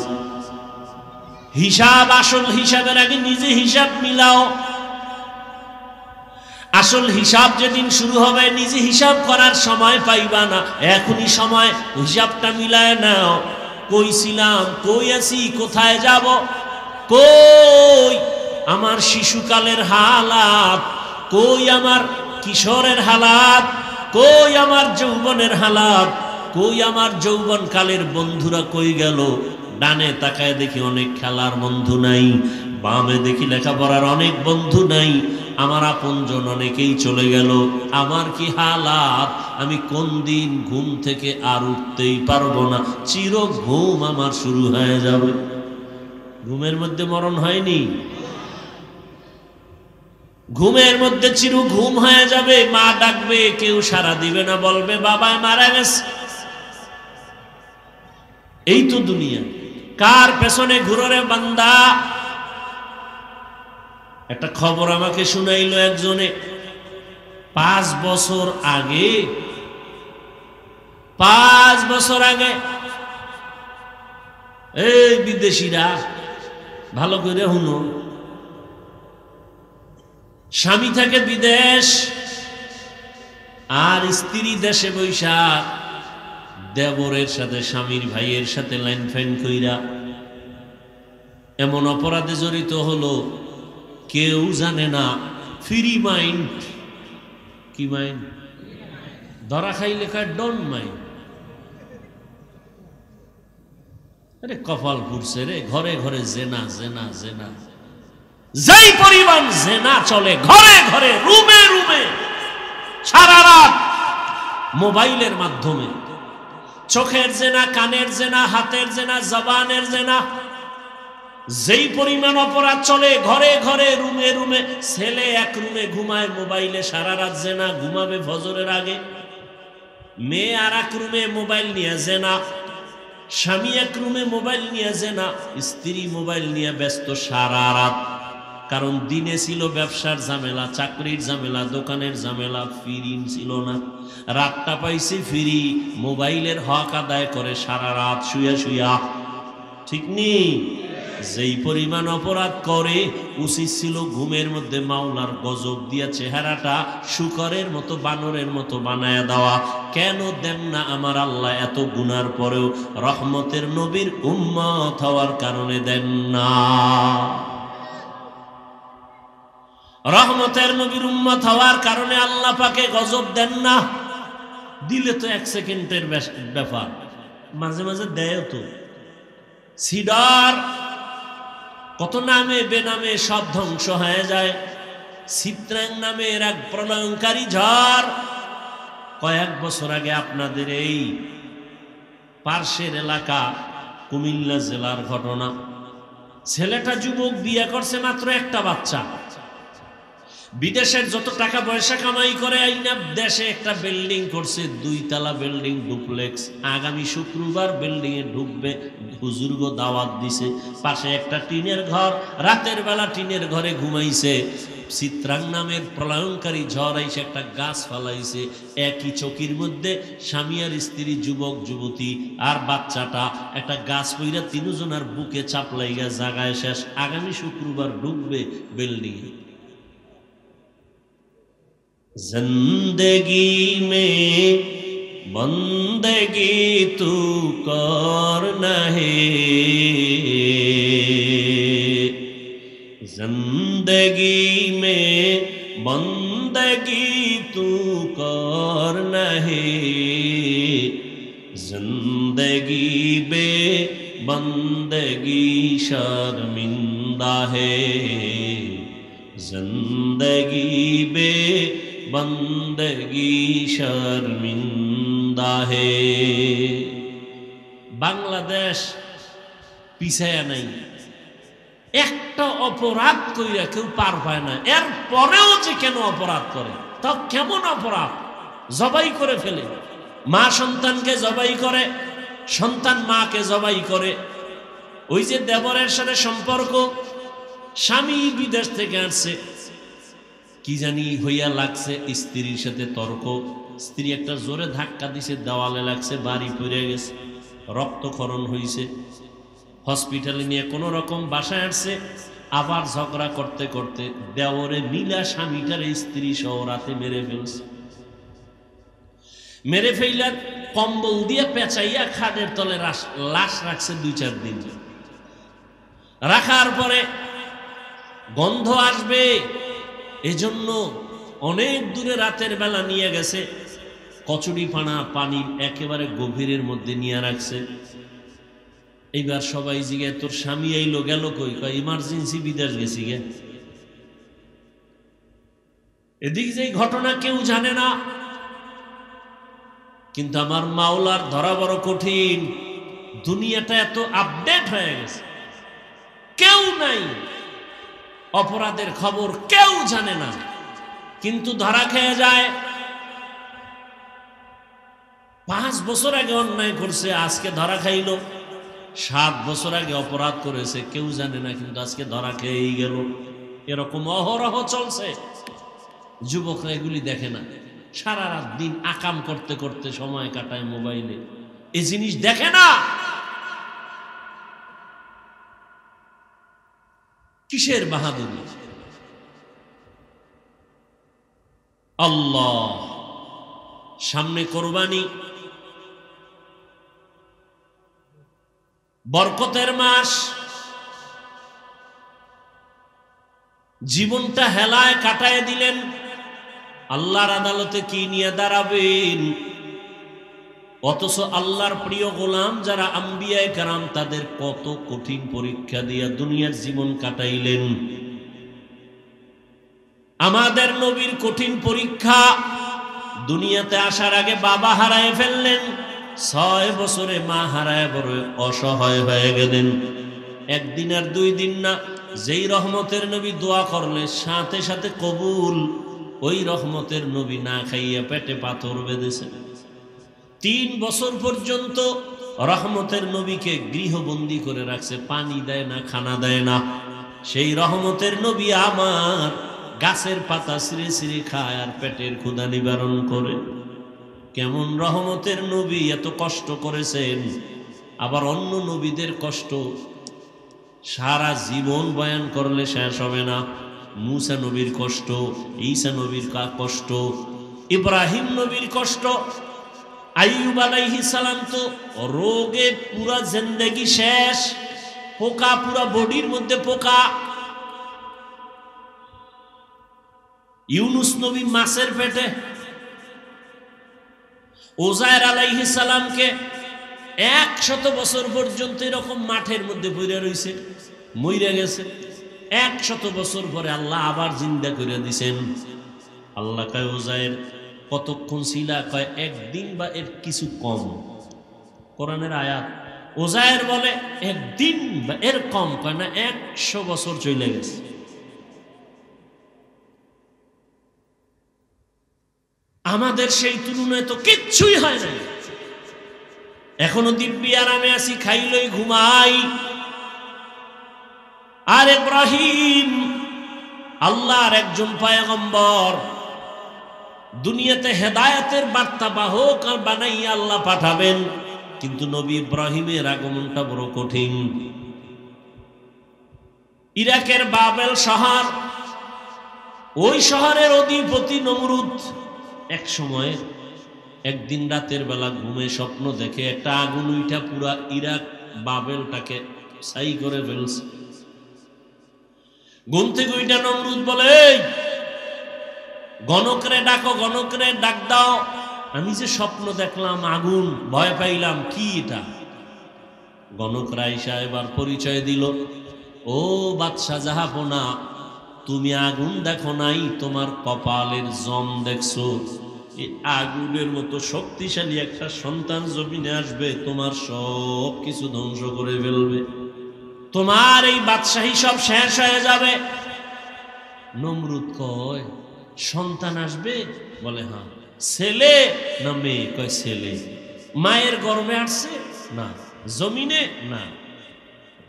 হিসাব, আসল হিসাবের আগে নিজে হিসাব মিলাও। আসল হিসাব যেদিন শুরু হবে, নিজে হিসাব করার সময় পাইবা না। এখনই সময় হিসাবটা মিলায় নাও। কই ছিলাম, কই আছি, কোথায় যাব, কই আমার শিশুকালের হালাত, কই আমার কিশোরের হালাত, কই আমার যৌবনের হালাত, কই আমার যৌবনকালের বন্ধুরা কই গেল? ডানে তাকায় দেখি অনেক খেলার বন্ধু নাই, বামে দেখি লেখাপড়ার অনেক বন্ধু নাই, আমার আপনজন অনেকেই চলে গেল। আমার কি হালাত? আমি কোন দিন ঘুম থেকে আর উঠতেই পারবো না, চির ঘুম আমার শুরু হয়ে যাবে। ঘুমের মধ্যে মরণ হয়নি? ঘুমের মধ্যে চির ঘুম হয়ে যাবে। মা ডাকবে, কেউ সাড়া দিবে না, বলবে বাবায় মারা গেছে। এই তো দুনিয়া। কার পেছনে ঘুরে বান্দা? একটা খবর আমাকে শুনাইল একজনে, 5 বছর আগে, 5 বছর আগে, এই বিদেশিরা ভালো করে শুনো, স্বামী থাকে বিদেশ আর স্ত্রী দেশে বৈশা দেবরের সাথে, স্বামীর ভাইয়ের সাথে লাইন ফাইন কইরা এমন অপরাধে জড়িত হলো, কেউ জানে না। Free mind. কি মাইন্ড? ধরা খাইলে খায় ডন মাইন্ড। আরে কপাল পুড়ছে রে, ঘরে ঘরে জেনা জেনা জেনা। যেই পরিমাণ জেনা চলে ঘরে ঘরে, রুমে রুমে, সারা রাত মোবাইলের মাধ্যমে, চোখের জেনা, কানের জেনা, হাতের জেনা, জবানের জেনা। যেই পরিমাণ অপরাধ চলে ঘরে ঘরে, রুমে রুমে। ছেলে এক রুমে ঘুমায় মোবাইলে সারা রাত জেনা, ঘুমাবে ফজরের আগে। মেয়ে আর এক রুমে মোবাইল নিয়ে জেনা, স্বামী এক রুমে মোবাইল নিয়ে জেনা, স্ত্রী মোবাইল নিয়ে ব্যস্ত সারা রাত। কারণ দিনে ছিল ব্যবসার ঝামেলা, চাকরির ঝামেলা, দোকানের ঝামেলা, ফ্রি ছিল না। রাতটা পাইছে ফ্রি, মোবাইলের হক আদায় করে সারা রাত শুয়া শুয়া। ঠিক নেই? যেই পরিমাণ অপরাধ করে, উচিত ছিল ঘুমের মধ্যে মাওলার গজব দিয়া চেহারাটা শুকরের মতো, বানরের মতো বানায়া দেওয়া। কেন দেন না আমার আল্লাহ? এত গুনার পরেও রহমতের নবীর উম্মত হওয়ার কারণে দেন না। রহমতের নবীর উম্মত হওয়ার কারণে আল্লাহ পাকে গজব দেন না। দিলে তো 1 সেকেন্ডের ব্যাপার, মাঝে মাঝে দেয় তো। সিডার কত নামে বেনামে সব ধ্বংস হয়ে যায়। চিত্রাং নামের এক প্রলয়ঙ্কারী ঝড় কয়েক বছর আগে আপনাদের এই পার্শ্বের এলাকা কুমিল্লা জেলার ঘটনা। ছেলেটা যুবক, বিয়ে করছে, মাত্র একটা বাচ্চা। বিদেশের যত টাকা পয়সা কামাই করে আইনা দেশে একটা বিল্ডিং করছে, 2 তলা বিল্ডিং, ডুপ্লেক্স। আগামী শুক্রবার বিল্ডিং এ ঢুকবে, হুজুর্গ দাওয়াত দিছে। পাশে একটা টিনের ঘর, রাতের বেলা টিনের ঘরে ঘুমাইছে। চিত্রাং নামের প্রলয়ঙ্কারী ঝড় এসে একটা গাছ ফালাইছে। একই চকির মধ্যে স্বামী আর স্ত্রী, যুবক যুবতী আর বাচ্চাটা, একটা গাছ পইরা 3 জনের বুকে চাপ লাইগা জাগায় শেষ। আগামী শুক্রবার ঢুকবে বিল্ডিং এ। जिंदगी में बंदगी तू करना है, जिंदगी में बंदगी तू करना है, जिंदगी बे बंदगी शर्मिंदा है, जिंदगी बे बंदगी शर्मिंदा है। बांग्लादेश পিছায়া নাই, একটা অপরাধ কইরা কেউ পার পায় না, এর পরেও যে কেন অপরাধ করে, তা কেমন অপরাধ, জবাই করে ফেলে, মা সন্তানকে জবাই করে, সন্তান মাকে জবাই করে। ওই যে দেবরের সাথে সম্পর্ক, স্বামী বিদেশ থেকে আসছে, কি জানি হইয়া লাগছে, স্ত্রীর সাথে তর্ক, স্ত্রী একটা জোরে ধাক্কা দিছে, দেওয়ালে লাগছে, বাড়ি পড়ে গেছে, রক্তক্ষরণ হইছে, হসপিটালে নিয়ে কোনো রকম বাসায় আসছে, আবার ঝগড়া করতে করতে দেওরে মিলা স্বামীটার স্ত্রী সহ রাতে মেরে ফেলছে। মেরে ফেলার কম্বল দিয়ে পেঁচাইয়া খাটের তলে লাশ রাখছে 2-4 দিন। রাখার পরে গন্ধ আসবে, এজন্য অনেক দূরে রাতের বেলা নিয়ে গেছে, কচুরি পানা পানির একেবারে গভীরের মধ্যে নিয়ে রাখছে। এইবার সবাই জিজ্ঞাসা, তোর স্বামী আইলো গেল কই? কয় ইমার্জেন্সি বিদেশ গেছি গে। এদিক যে ঘটনা কেউ জানে না, কিন্তু আমার মাওলার ধরা বড় কঠিন। দুনিয়াটা এত আপডেট হয়ে গেছে, কেউ নাই, অপরাধের খবর কেউ জানে না, কিন্তু ধরা খেয়ে যায়। 5 বছর আগে অন্যায় করছে, আজকে ধরা খাইল। 7 বছর আগে অপরাধ করেছে, কেউ জানে না, কিন্তু আজকে ধরা খেয়েই গেল। এরকম অহরহ চলছে। যুবকরা এগুলি দেখে না, সারা রাত দিন আকাম করতে করতে সময় কাটায় মোবাইলে, এই জিনিস দেখে না। কিসের বাহাদুরি? আল্লাহ, সামনে কোরবানি, বরকতের মাস, জীবনটা হেলায় কাটায় দিলেন। আল্লাহর আদালতে কি নিয়ে দাঁড়াবেন? অথচ আল্লাহর প্রিয় গোলাম যারা আম্বিয়ায়ে কেরাম, তাদের কত কঠিন পরীক্ষা দিয়ে দুনিয়ার জীবন কাটাইলেন। আমাদের নবীর কঠিন পরীক্ষা, দুনিয়াতে আসার আগে বাবা হারায় ফেললেন, 6 বছরে মা হারায় বড় অসহায় হয়ে গেলেন। একদিন আর 2 দিন না, যেই রহমতের নবী দোয়া করলে সাথে সাথে কবুল, ওই রহমতের নবী না খাইয়া পেটে পাথর বেঁধেছেন। 3 বছর পর্যন্ত রহমতের নবীকে গৃহবন্দী করে রাখছে, পানি দেয় না, খানা দেয় না। সেই রহমতের নবী আমার গাছের পাতা ছিঁড়ে ছিঁড়ে খায় আর পেটের ক্ষুধা নিবারণ করে। কেমন রহমতের নবী, এত কষ্ট করেছেন। আবার অন্য নবীদের কষ্ট সারা জীবন বয়ান করলে শেষ হবে না। মুসা নবীর কষ্ট, ঈসা নবীর কষ্ট, ইব্রাহিম নবীর কষ্ট, আইয়ুব আলাইহিস সালাম তো রোগে পুরা জিন্দেগি শেষ, পোকা পুরা বডির মধ্যে পোকা। ইউনুস নবী মাছের পেটে। ওজায়ের আলাইহিস সালামকে 100 বছর পর্যন্ত এরকম মাঠের মধ্যে পড়ে রইছে, মইরা গেছে। 100 বছর পরে আল্লাহ আবার জিন্দা করে দিছেন। আল্লাহ কয় ওজায়ের কতক্ষণ ছিলা? কয় 1 দিন বা এর কিছু কম। কোরআনের আয়াত। ওজায়ের বলে 1 দিন বা এর কম, কয় না 100 বছর চলে গেছে। আমাদের সেই তুলনায় তো কিচ্ছুই হয় না। এখনো দিব্যি আরামে আছি, খাইলই ঘুমাই। আর ইব্রাহিম আল্লাহর একজন পয়গম্বর, দুনিয়াতে হেদায়েতের বার্তা বাহক আর বানাইয়া আল্লাহ পাঠাবেন, কিন্তু নবী ইব্রাহিমের আগমনটা বড় কঠিন। ইরাকের বাবেল শহর, ওই শহরের অধিপতি নমরুদ এক সময় একদিন রাতের বেলা ঘুমে স্বপ্ন দেখে একটা আগুন উইঠা পুরা ইরাক বাবেলটাকে ছাই করে ফেলছে। ঘুম থেকে উইঠা নমরুদ বলে, গণকরে ডাকো, গণকরে ডাক দাও, আমি যে স্বপ্ন দেখলাম আগুন, ভয় পাইলাম, কি এটা? গণকরা আইসা এবার পরিচয় দিল, ও বাদশাহ জাহাপনা, তুমি আগুন দেখো নাই, তোমার কপালের জম দেখছো। এই আগুনের মতো শক্তিশালী একটা সন্তান জমিনে আসবে, তোমার সব কিছু ধ্বংস করে ফেলবে, তোমার এই বাদশাহী সব শেষ হয়ে যাবে। নমরুদ কয়, সন্তান আসবে? বলে হ্যাঁ। ছেলে না মেয়ে? কয় ছেলে। মায়ের গর্ভে আসছে? না। জমিনে? না।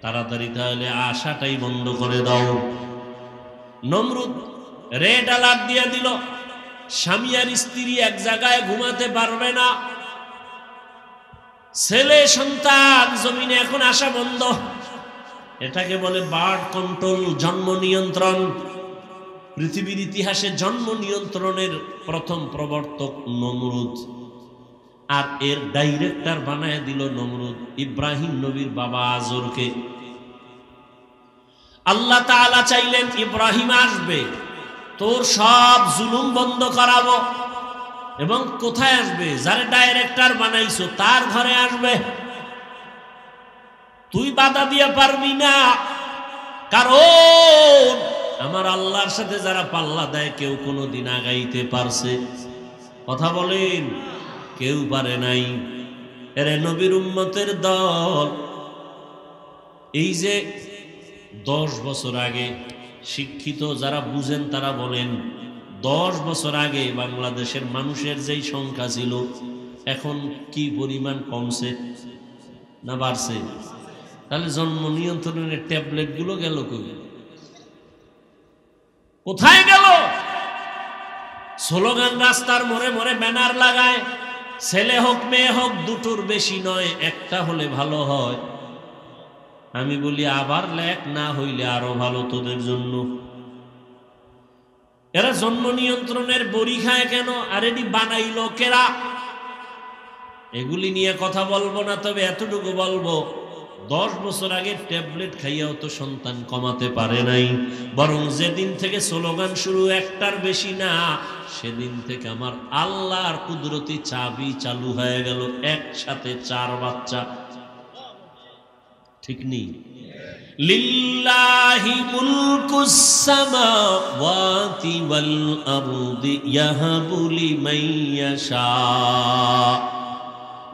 তাড়াতাড়ি তাহলে আশাটাই বন্ধ করে দাও। নমরুদ রেড অ্যালার্ট দিয়ে দিল, স্বামী আর স্ত্রী এক জায়গায় ঘুমাতে পারবে না, ছেলে সন্তান জমিনে এখন আসা বন্ধ। এটাকে বলে বার্থ কন্ট্রোল, জন্ম নিয়ন্ত্রণ। পৃথিবীর ইতিহাসে জন্ম নিয়ন্ত্রণের প্রথম প্রবর্তক নমরুদ, আর এর ডাইরেক্টর বানায় দিল নমরুদ ইব্রাহিম নবীর বাবা আজরকে। আল্লাহ তাআলা চাইলেন ইব্রাহিম আসবে, তোর সব জুলুম বন্ধ করাবো, এবং কোথায় আসবে? যারে ডাইরেক্টর বানাইছো তার ঘরে আসবে। তুই বাধা দিয়ে পারবি না, কারণ আমার আল্লাহর সাথে যারা পাল্লা দেয় কেউ কোনোদিন আগাইতে পারছে? কথা বলেন, কেউ পারে নাই। এরে নবীর উম্মতের দল, এই যে 10 বছর আগে, শিক্ষিত যারা বুঝেন তারা বলেন 10 বছর আগে বাংলাদেশের মানুষের যেই সংখ্যা ছিল এখন কি পরিমাণ কমছে না বাড়ছে? তাহলে জন্ম নিয়ন্ত্রণের ট্যাবলেট গুলো গেল কোথায় গেল? স্লোগান রাস্তার মোড়ে মোড়ে ব্যানার লাগায়, ছেলে হোক মেয়ে হোক দুটোর বেশি নয়, একটা হলে ভালো হয়। আমি বলি আবার লেখ না হইলে আরো ভালো তোদের জন্য। এরা জন্ম নিয়ন্ত্রণের বড়ি খায় কেন? আর এটি বানাইলো কেরা? এগুলি নিয়ে কথা বলবো না, তবে এতটুকু বলবো, 10 বছর আগে ট্যাবলেট খাইয়াও তো সন্তান কমাতে পারে নাই, বরং যেদিন থেকে স্লোগান শুরু একটার বেশি না, সেদিন থেকে আমার আল্লাহর কুদরতি চাবি চালু হয়ে গেল, একসাথে 4 বাচ্চা। ঠিক নেই? লিল্লাহি মুলকুস সামাওয়াতি ওয়াল আরদি ইয়াহাবু লিমান ইয়াশা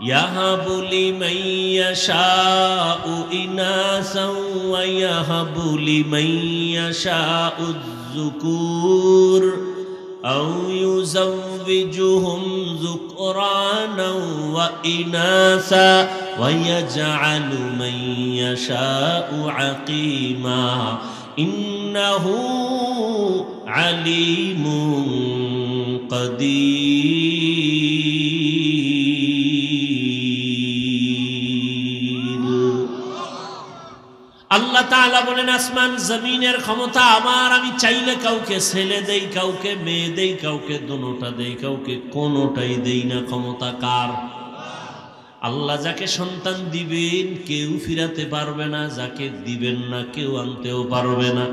ইয়াহাবু লিমান ইয়াশাউ ইনাসাও ওয়া ইয়াহাবু লিমান ইয়াশাউ যুকুর আও ইউযাওবিজুহুম যুকরানা ওয়া ইনাসা ওয়া ইয়াজআলু মান ইয়াশাউ আকিমা ইন্নাহু আলিমুন কাদির। আল্লাহ তাআলা বলেন, আসমান জমিনের ক্ষমতা আমার, আমি চাইলে কাউকে ছেলে দেই, কাউকে মেয়ে দেই, কাউকে দুটোটা দেই, কাউকে কোনোটাই দেই না। ক্ষমতা কার? আল্লাহ যাকে সন্তান দিবেন কেউ ফিরাতে পারবে না, যাকে দিবেন না কেউ আনতেও পারবে না।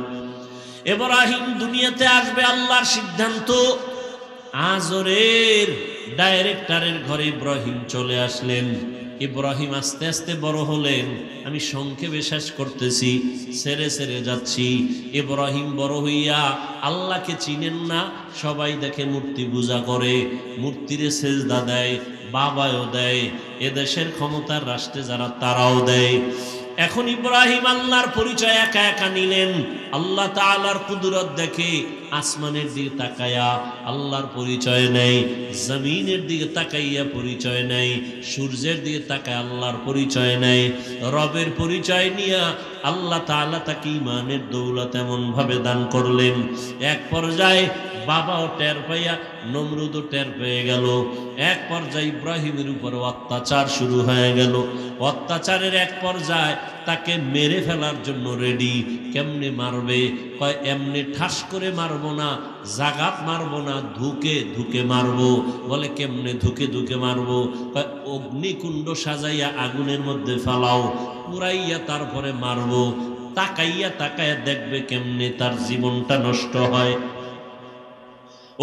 ইব্রাহিম দুনিয়াতে আসবে, আল্লাহর সিদ্ধান্ত। আজরের ডাইরেক্টরের ঘরে ইব্রাহিম চলে আসলেন। ইব্রাহিম আস্তে আস্তে বড় হলেন। আমি সংক্ষেপে শেষ করতেছি, সেরে সেরে যাচ্ছি। ইব্রাহিম বড় হইয়া আল্লাহকে চিনেন না, সবাই দেখে মূর্তি পূজা করে, মূর্তিরে সেজদা দেয়, বাবাও দেয়, এদেশের ক্ষমতার রাষ্ট্রে যারা তারাও দেয়। এখন ইব্রাহিম আল্লাহর পরিচয় একা একা নিলেন। আল্লাহ তাআলার কুদরত দেখে আসমানের দিকে তাকায়া আল্লাহর পরিচয় নেই, জমিনের দিকে তাকাইয়া পরিচয় নেই, সূর্যের দিকে তাকায় আল্লাহর পরিচয় নেই। রবের পরিচয় নিয়া আল্লাহ তাআলা তাকে ঈমানের দৌলত এমন ভাবে দান করলেন, এক পর্যায়ে বাবাও টের পাইয়া নমরুদও টের পেয়ে গেল। এক পর্যায়ে ইব্রাহিমের উপর অত্যাচার শুরু হয়ে গেল। অত্যাচারের এক পর্যায়ে তাকে মেরে ফেলার জন্য রেডি। কেমনে মারবে? কয় এমনি ঠাস করে মারবো না, জাগাত মারবো না, ধুকে ধুকে মারবো। বলে কেমনে ধুকে ধুকে মারবো? কয় অগ্নিকুণ্ড সাজাইয়া আগুনের মধ্যে ফালাও, পুরাইয়া তারপরে মারবো। তাকাইয়া তাকাইয়া দেখবে কেমনে তার জীবনটা নষ্ট হয়।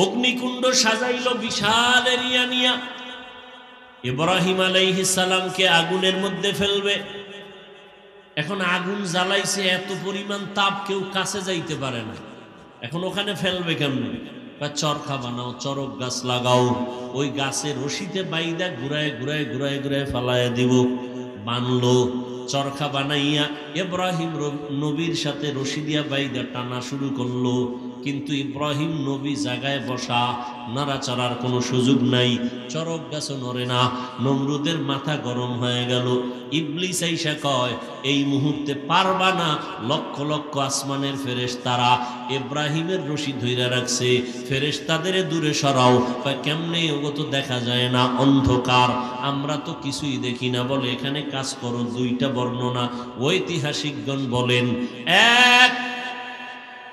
অগ্নিকুণ্ড সাজাইল বিশাল এরিয়া নিয়া। ইব্রাহিম আলাইহিস সালামকে আগুনের মধ্যে ফেলবে। এখন আগুন জ্বালাইছে, এত পরিমাণ তাপ, কেউ কাছে যাইতে পারে না। এখন ওখানে ফেলবে কেমনে? বা চরখা বানাও, চরক গাছ লাগাও, ওই গাছের রশিতে বাইদা ঘুরায় ঘুরায় ঘুরায় ঘুরায় ফালাইয়া দিব। বানলো, চরখা বানাইয়া ইব্রাহিম নবীর সাথে রশি দিয়া বাইদা টানা শুরু করলো। কিন্তু ইব্রাহিম নবী জায়গায় বসা, নাড়াচাড়ার কোনো সুযোগ নাই, চরক গাছও নড়ে না। নমরুদের মাথা গরম হয়ে গেল। ইবলিস আইসা কয় এই মুহূর্তে পারবা না। লক্ষ লক্ষ আসমানের ফেরেশতারা ইব্রাহিমের রশি ধইরা রাখছে, ফেরেশতাদের দূরে সরাও। কেমনে? ওগো তো দেখা যায় না, অন্ধকার, আমরা তো কিছুই দেখি না। বলে এখানে কাজ করো, দুইটা বর্ণনা ঐতিহাসিকগণ বলেন। এক,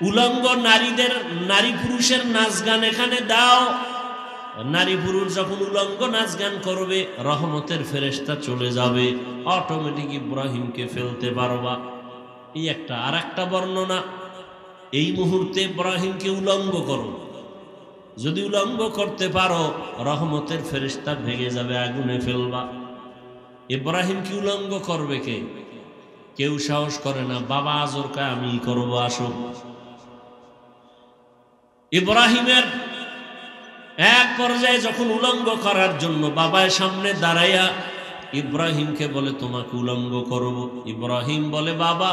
উলঙ্গ নারীদের, নারী পুরুষের নাচ গান এখানে দাও। নারী পুরুষ যখন উলঙ্গ নাচ গান করবে, রহমতের ফেরেশতা চলে যাবে, অটোমেটিক ইব্রাহিমকে ফেলতে পারবা। এই একটা। আর একটা বর্ণনা, এই মুহূর্তে ইব্রাহিমকে উলঙ্গ করো, যদি উলঙ্গ করতে পারো রহমতের ফেরেশতা ভেঙে যাবে, আগুনে ফেলবা। ইব্রাহিমকে উলঙ্গ করবে কে? কেউ সাহস করে না। বাবা আজর কয় আমি করব, আসো। ইব্রাহিমের এক পর্যায়ে যখন উলঙ্গ করার জন্য বাবার সামনে দাঁড়াইয়া ইব্রাহিমকে বলে তোমাকে উলঙ্গ করব। ইব্রাহিম বলে বাবা,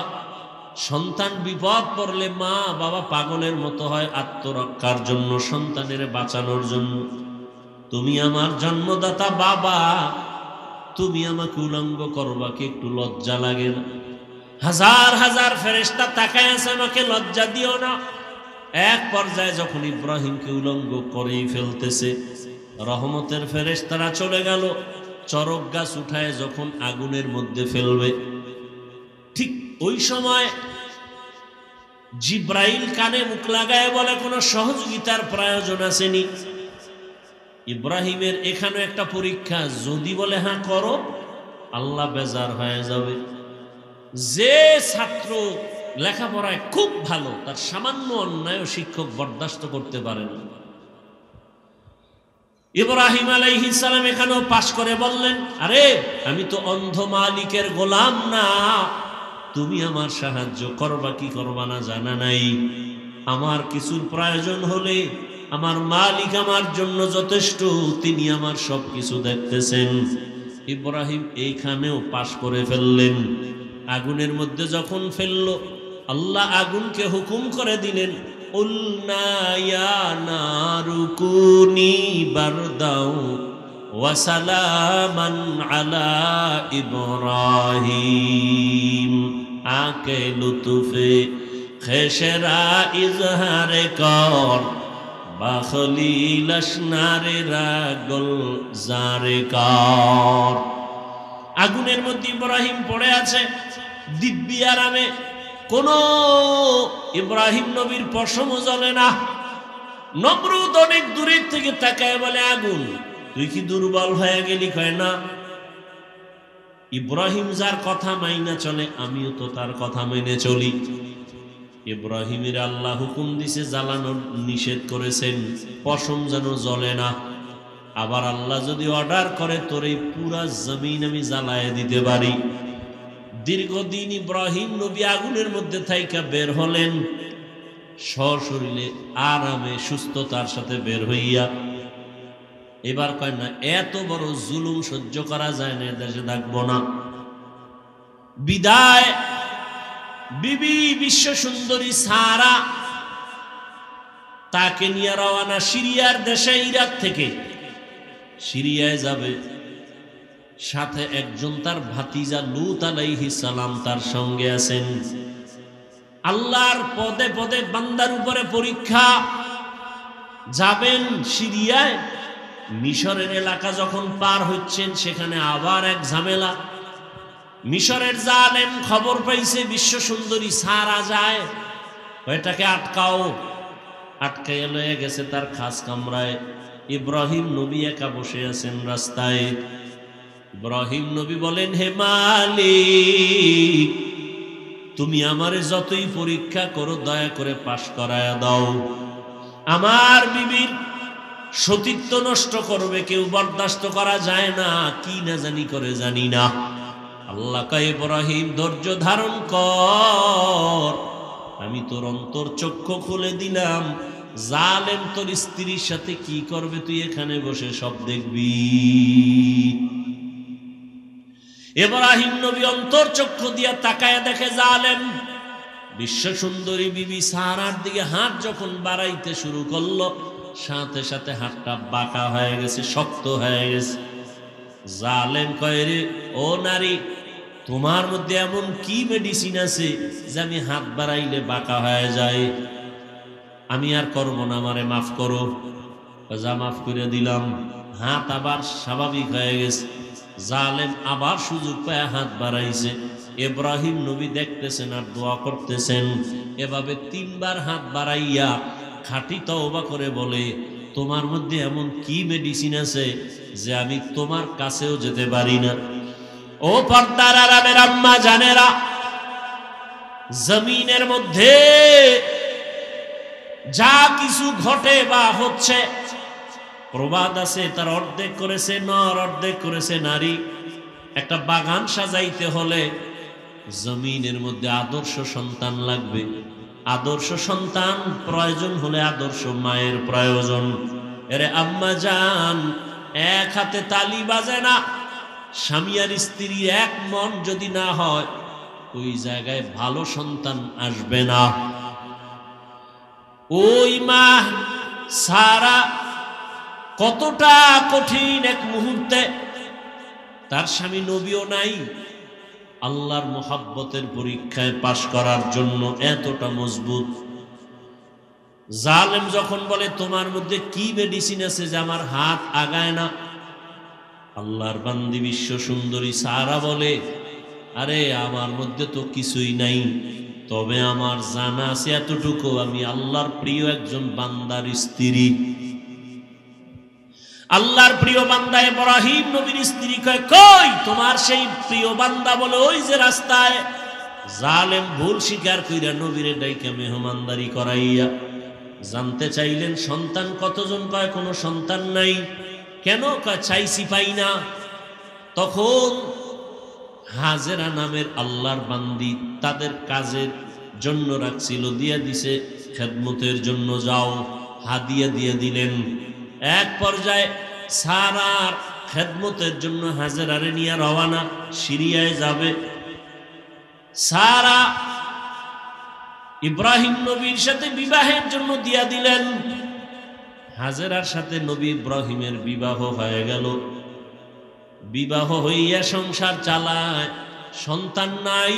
সন্তান বিপদ পড়লে মা বাবা পাগলের মতো হয় আত্মরক্ষার জন্য, সন্তানের বাঁচানোর জন্য। তুমি আমার জন্মদাতা বাবা, তুমি আমাকে উলঙ্গ করবা, কি একটু লজ্জা লাগে না? হাজার হাজার ফেরেশতা তাকায় আছে, আমাকে লজ্জা দিও না। এক পর্যায়ে যখন ইব্রাহিমকে উলঙ্গ করেই ফেলতেছে, রহমতের ফেরেশতারা চলে গেল। চরক গাছ উঠায় যখন আগুনের মধ্যে ফেলবে, ঠিক ওই সময় জিব্রাইল কানে মুখ লাগায় বলে কোনো সহযোগিতার প্রয়োজন আসেনি। ইব্রাহিমের এখানে একটা পরীক্ষা, যদি বলে হ্যাঁ করো, আল্লাহ বেজার হয়ে যাবে। যে ছাত্র লেখাপড়ায় খুব ভালো, তার সামান্য অন্যায় শিক্ষক বরদাস্ত করতে পারে না। ইব্রাহিম আলাইহিস সালাম এখানেও পাশ করে বললেন, আরে আমি তো অন্ধ মালিকের গোলাম না, তুমি আমার সাহায্য করবা কি করবা না জানা নাই। আমার কিছুর প্রয়োজন হলে আমার মালিক আমার জন্য যথেষ্ট, তিনি আমার সব কিছু দেখতেছেন। ইব্রাহিম এইখানেও পাশ করে ফেললেন। আগুনের মধ্যে যখন ফেলল, আল্লাহ আগুনকে হুকুম করে দিলেন, উলনা ইয়া নারু কুনি বারদাও ওয়া সালামান আলা ইব্রাহিম। আকে লুতুফে খেশরা ইজহারে কর, বাখলিল আসনারে রাগল জারে কর। আগুনের মধ্যে ইব্রাহিম পড়ে আছে দিব্যি আরামে, কোন ইব্রাহিম নবীর পশমও জ্বলে না। নমরুদ অনেক দূরের থেকে তাকায় বলে, আগুন তুই কি দুর্বল হয়ে গেলি? কয় না, ইব্রাহিম যার কথা মাইনা চলে, আমিও তো তার কথা মেনে চলি। ইব্রাহিমের আল্লাহ হুকুম দিছে, জ্বালানোর নিষেধ করেছেন, পশম যেন জ্বলে না। আবার আল্লাহ যদি অর্ডার করে, তোর এই পুরা জমিন আমি জ্বালায় দিতে পারি। দীর্ঘদিন ইব্রাহিম নবী আগুনের মধ্যে থাইকা বের হলেন, সশরীরে আরামে সুস্থতার সাথে বের হইয়া। এবার কয় না, এত বড় জুলুম সহ্য করা যায় না, দেশে থাকবো না। বিদায় বিবি বিশ্ব সুন্দরী সারা, তাকে নিয়ে রওনা সিরিয়ার দেশে, ইরাক থেকে সিরিয়ায় যাবে। সাথে একজন তার ভাতিজা লূত আলাইহিস সালাম তার সঙ্গে আছেন। আল্লাহর পদে পদে বান্দার উপরে পরীক্ষা। যাবেন সিরিয়ায়, মিশরের এলাকা যখন পার হচ্ছেন সেখানে আবার এক ঝামেলা। মিশরের জালেম খবর পাইছে বিশ্ব সুন্দরী সারা যায়, এটাকে আটকাও। আটকাইয়া লয়ে গেছে তার খাস কামরায়। ইব্রাহিম নবী একা বসে আছেন রাস্তায়। ইব্রাহিম নবী বলেন, হে মালিক, তুমি আমারে যতই পরীক্ষা করো দয়া করে পাশ করায়া দাও। আমার বিবির সতীত্ব নষ্ট করবে কেউ, বরদাস্ত করা যায় না, কি না জানি করে জানি না। আল্লাহ কয়, ইব্রাহিম ধৈর্য ধারণ কর, আমি তোর অন্তর চক্ষু খুলে দিলাম। জালেম তোর স্ত্রীর সাথে কি করবে তুই এখানে বসে সব দেখবি। ইব্রাহিম নবী অন্তর চক্ষু দিয়া তাকায়া দেখে জালেম বিশ্ব সুন্দরী বিবি সারার দিকে হাত যখন বাড়াইতে শুরু করলো, সাথে সাথে হাতটা বাঁকা হয়ে গেছে, শক্ত হয়ে গেছে। জালেম কয়, রে ও নারী, তোমার মধ্যে এমন কি মেডিসিন আছে যে আমি হাত বাড়াইলে বাঁকা হয়ে যায়? আমি আর করব না, আমারে মাফ করো। যা মাফ করে দিলাম। হাত আবার স্বাভাবিক হয়ে গেছে। জালেম আবার সুযোগ পায় হাত বাড়াইছে। ইব্রাহিম নবী দেখতেছেন আর দোয়া করতেছেন। এভাবে 3 বার হাত বাড়াইয়া খাঁটি তওবা করে বলে, তোমার মধ্যে এমন কি মেডিসিন আছে যে আমি তোমার কাছেও যেতে পারি না? ও পর্দার আরামের আম্মা জানেরা, জমিনের মধ্যে যা কিছু ঘটে বা হচ্ছে, প্রবাদ আছে তার অর্ধেক করেছে নর, অর্ধেক করেছে নারী। একটা বাগান সাজাইতে হলে জমিনের মধ্যে আদর্শ সন্তান লাগবে। আদর্শ সন্তান প্রয়োজন হলে আদর্শ মায়ের প্রয়োজন। এরে আম্মা জান, এক হাতে তালি বাজে না। স্বামী আর স্ত্রী এক মন যদি না হয়, ওই জায়গায় ভালো সন্তান আসবে না। ওই মা সারা কতটা কঠিন এক মুহূর্তে, তার স্বামী নবীও নাই, আল্লাহর মোহাব্বতের পরীক্ষায় পাশ করার জন্য এতটা মজবুত। জালেম যখন বলে, তোমার মধ্যে কি মেডিসিন আছে যে আমার হাত আগায় না? আল্লাহর বান্দি বিশ্ব সুন্দরী সারা বলে, আরে আমার মধ্যে তো কিছুই নাই, তবে আমার জানা আছে এতটুকু, আমি আল্লাহর প্রিয় একজন বান্দার স্ত্রী। আল্লাহর প্রিয় বান্দা ইব্রাহিম নবীর স্ত্রী কয়, কই তোমার সেই প্রিয় বান্দা? বলে, ওই যে রাস্তায়। জালেম ভুল স্বীকার কইরা নবীরে ডাইকা মেহমানদারি করাইয়া জানতে চাইলেন সন্তান কতজন? কয় কোনো সন্তান নাই। কেন? কয় চাইছি পাই না। তখন হাজেরা নামের আল্লাহর বান্দি তাদের কাজের জন্য রাখছিল, দিয়া দিছে খেদমতের জন্য, যাও হাদিয়া দিয়ে দিলেন। এক পর্যায়ে সারার খেদমতের জন্য হাজেরারে নিয়ে রওয়ানা, সিরিয়ায় যাবে। সারা ইব্রাহিম নবীর সাথে বিবাহের জন্য দিয়া দিলেন। হাজেরার সাথে নবী ইব্রাহিমের বিবাহ হয়ে গেল। বিবাহ হইয়া সংসার চালায়, সন্তান নাই।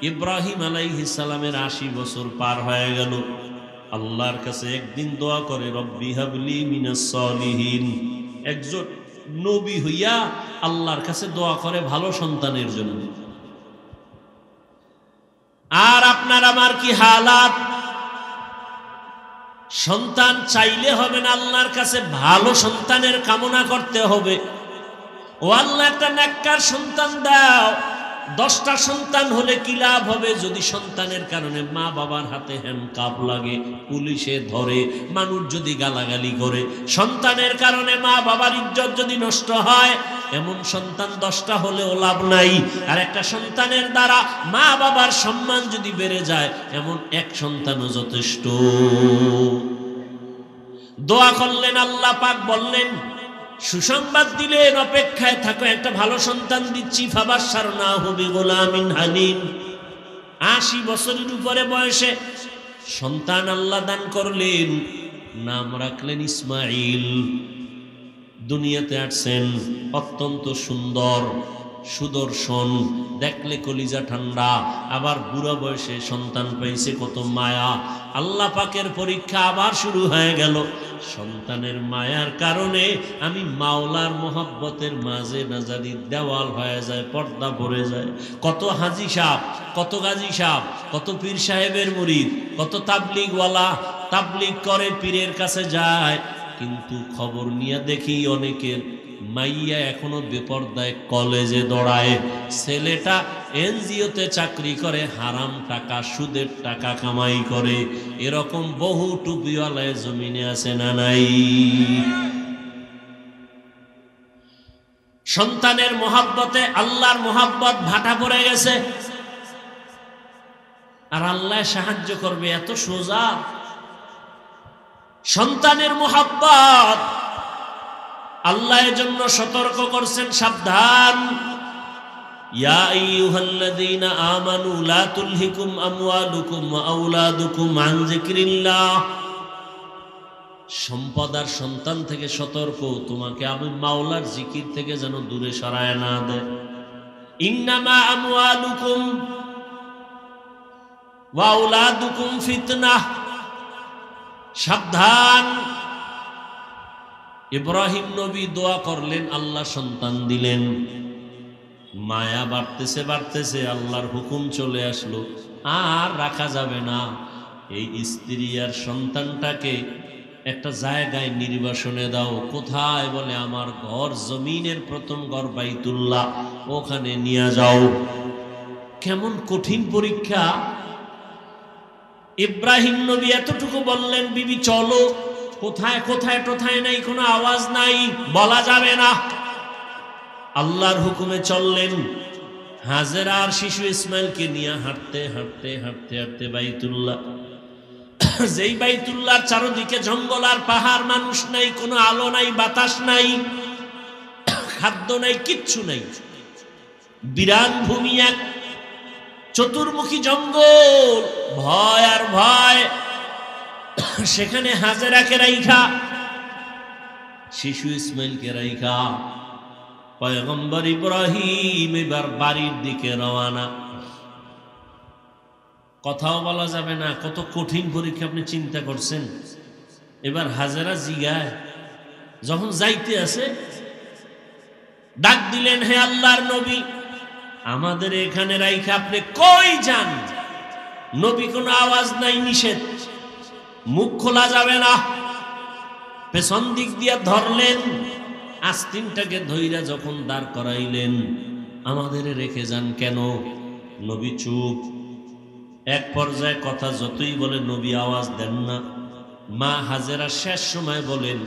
ইব্রাহিম আলাইহিস সালামের 80 বছর পার হয়ে গেল। আল্লাহর কাছে একদিন দোয়া করে, রব্বি হাবলি মিনাস সালিহিন। একজন নবী হইয়া আল্লাহর কাছে দোয়া করে ভালো সন্তানের জন্য। আর আপনার আমার কি হালাত? সন্তান চাইলে হবে না, আল্লাহর কাছে ভালো সন্তানের কামনা করতে হবে। ও আল্লাহ, একটা নেককার সন্তান দাও। 10টা সন্তান হলে কি লাভ হবে যদি সন্তানের কারণে মা বাবার হাতে হ্যান্ডকাপ লাগে, পুলিশে ধরে, মানুষ যদি গালাগালি করে, সন্তানের কারণে মা বাবার ইজ্জত যদি নষ্ট হয়, এমন সন্তান 10টা হলেও লাভ নাই। আর একটা সন্তানের দ্বারা মা বাবার সম্মান যদি বেড়ে যায়, এমন এক সন্তানও যথেষ্ট। দোয়া করলেন, আল্লাহ পাক বললেন, সুসংবাদ দিলেন, অপেক্ষায় থাকো, একটা ভালো সন্তান দিচ্ছি। ফাবাশশারনাহু বিগুলামিন হালিম। 80 বছরের উপরে বয়সে সন্তান আল্লাহ দান করলেন। নাম রাখলেন ইসমাইল। দুনিয়াতে আসছেন অত্যন্ত সুন্দর, সুদর্শন, দেখলে কলিজা ঠান্ডা, আবার বুড়া বয়সে সন্তান পাইছে, কত মায়া। আল্লাহ পাকের পরীক্ষা আবার শুরু হয়ে গেল। সন্তানের মায়ার কারণে আমি মাওলার মোহাব্বতের মাঝে নাজারি দেওয়াল হয়ে যায়, পর্দা পড়ে যায়। কত হাজি সাহেব, কত গাজী সাহেব, কত পীর সাহেবের মুরিদ, কত তাবলিগওয়ালা তাবলিগ করে, পীরের কাছে যায়, কিন্তু খবর নিয়ে দেখি অনেকের মাইয়া এখনো বেপরদায় কলেজে দৌড়ায়, ছেলেটা এনজিওতে চাকরি করে, হারাম টাকা সুদের টাকা কামাই করে। এরকম বহু টুপিওয়ালায় জমিনে আছে না নাই? সন্তানের মোহাব্বতে আল্লাহর মোহাব্বত ভাটা পড়ে গেছে, আর আল্লাহ সাহায্য করবে এত সোজা। সন্তানের মোহাব্বত আল্লাহ এর জন্য সতর্ক করছেন, সাবধান। ইয়া আইয়ুহাল্লাযীনা আমানু লা তুলহিকুম আমওয়ালুকুম ওয়া আওলাদুকুম আন যিকরিল্লাহ। সম্পদ আর সন্তান থেকে সতর্ক, তোমাকে আমি মাওলার জিকির থেকে যেন দূরে সরায় না দেয়। ইন্নামা আমওয়ালুকুম ওয়া আওলাদুকুম ফিতনাহ। সাবধান। ইব্রাহিম নবী দোয়া করলেন, আল্লাহ সন্তান দিলেন, মায়া বাড়তেছে বাড়তেছে, আল্লাহর হুকুম চলে আসলো, আর রাখা যাবে না। এই স্ত্রী আর সন্তানটাকে একটা জায়গায় নির্বাসনে দাও। কোথায়? বলে আমার ঘর, জমিনের প্রথম ঘর বাইতুল্লাহ, ওখানে নিয়ে যাও। কেমন কঠিন পরীক্ষা! ইব্রাহিম নবী এতটুকু বললেন, বিবি চলো। কোথায় কোথায় কোথায় নাই, কোনো আওয়াজ নাই, বলা যাবে না। আল্লাহর হুকুমে চললেন। হাজেরা আর শিশু ইসমাইলকে নিয়ে হাঁটতে হাঁটতে হাঁটতে হাঁটতে বাইতুল্লাহ, যেই বাইতুল্লাহর চারদিকে জঙ্গল আর পাহাড়, মানুষ নাই, কোনো আলো নাই, বাতাস নাই, খাদ্য নাই, কিচ্ছু নাই, বিরান ভূমি, এক চতুর্মুখী জঙ্গল, ভয় আর ভয়। সেখানে হাজেরাকে রাইখা, শিশু ইসমাইলকে রাইখা পয়গম্বর ইব্রাহিম এবার বাড়ির দিকে রওয়ানা। কথাও বলা যাবে না, কত কঠিন পরীক্ষা আপনি চিন্তা করছেন। এবার হাজেরা জিগায়, যখন যাইতে আছে ডাক দিলেন, হে আল্লাহর নবী, আমাদের এখানে রাইখা আপনি কই যান? নবী কোনো আওয়াজ নাই, নিষেধ, মুখ খোলা যাবে না। পেছন দিক দিয়ে ধরলেন, আস্তিনটাকে ধইরা যখন দাঁড় করাইলেন, আমাদের রেখে যান কেন? নবী চুপ। এক পর্যায়ে কথা যতই বলে নবী আওয়াজ দেন না। মা হাজেরা শেষ সময় বলেন,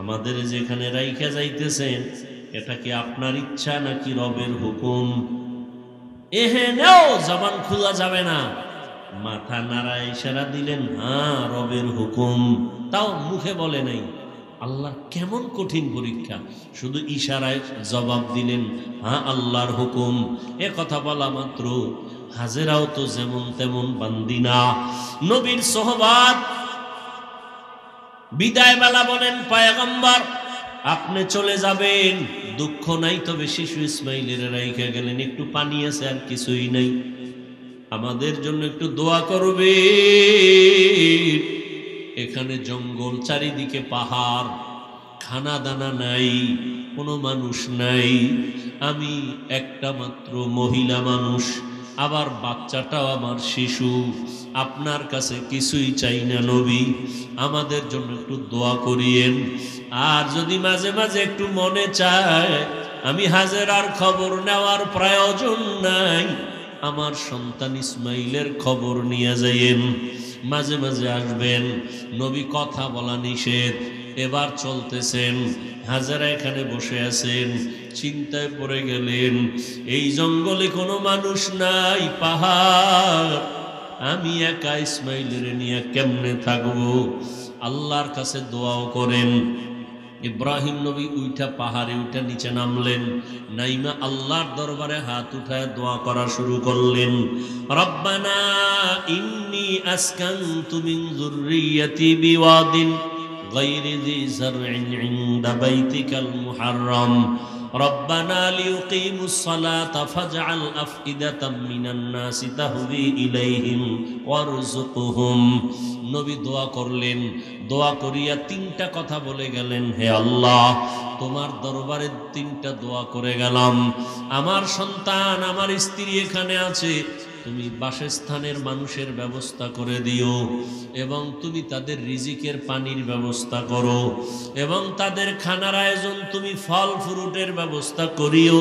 আমাদের যেখানে রাইখা যাইতেছেন, এটা কি আপনার ইচ্ছা নাকি রবের হুকুম? এহেনেও জবান খোলা যাবে না। মাথা নাড়ায় ইশারা দিলেন, হ্যাঁ রবের হুকুম। তাও মুখে বলে নাই। আল্লাহ কেমন কঠিন পরীক্ষা! শুধু ইশারায় জবাব দিলেন, হ্যাঁ আল্লাহর হুকুম। এ কথা বলা মাত্র হাজেরাও তো যেমন তেমন বান্দি না, নবীর সোহবাত। বিদায় বেলা বলেন, পয়গম্বর আপনি চলে যাবেন, দুঃখ নাই, তবে শিশু ইসমাইলের রাইখা গেলেন, একটু পানি আছে আর কিছুই নাই, আমাদের জন্য একটু দোয়া করবে। এখানে জঙ্গল, চারিদিকে পাহাড়, খানা দানা নাই, কোনো মানুষ নাই, আমি একটা মাত্র মহিলা মানুষ, আবার বাচ্চাটাও আমার শিশু, আপনার কাছে কিছুই চাই না নবী, আমাদের জন্য একটু দোয়া করিয়েন। আর যদি মাঝে মাঝে একটু মনে চায়, আমি হাজেরার খবর নেওয়ার প্রয়োজন নাই, আমার সন্তান ইসমাইলের খবর নিয়ে যাইয়েন, মাঝে মাঝে আসবেন। নবী কথা বলা নিষেধ। এবার চলতেছেন, হাজেরা এখানে বসে আছেন, চিন্তায় পড়ে গেলেন, এই জঙ্গলে কোনো মানুষ নাই, পাহাড়, আমি একা ইসমাইলের নিয়ে কেমনে থাকবো? আল্লাহর কাছে দোয়াও করেন। ইব্রাহিম নবী উইঠা পাহাড়ে উঠা নিচে নামলেন, নাইমা আল্লাহর দরবারে হাত উঠায় দোয়া করা শুরু করলেন। রব্বানা ইন্নী আসকানতু মিন যুররিয়্যাতি বিওয়াদিন গায়রি যি যারইন ইনদা বাইতিকাল মুহাররম রব্বানা লিউকিমুস সালাতা ফাজআল আফইদাতাম মিনান নাসি তাহবি ইলাইহিম ওয়ারযুকহুম। নবী দোয়া করলেন, দোয়া করিয়া তিনটা কথা বলে গেলেন, হে আল্লাহ, তোমার দরবারে তিনটা দোয়া করে গেলাম। আমার সন্তান, আমার স্ত্রী এখানে আছে, তুমি বাসস্থানের মানুষের ব্যবস্থা করে দিও, এবং তুমি তাদের রিজিকের পানির ব্যবস্থা করো, এবং তাদের খানার আয়োজন তুমি ফল ফ্রুটের ব্যবস্থা করিও।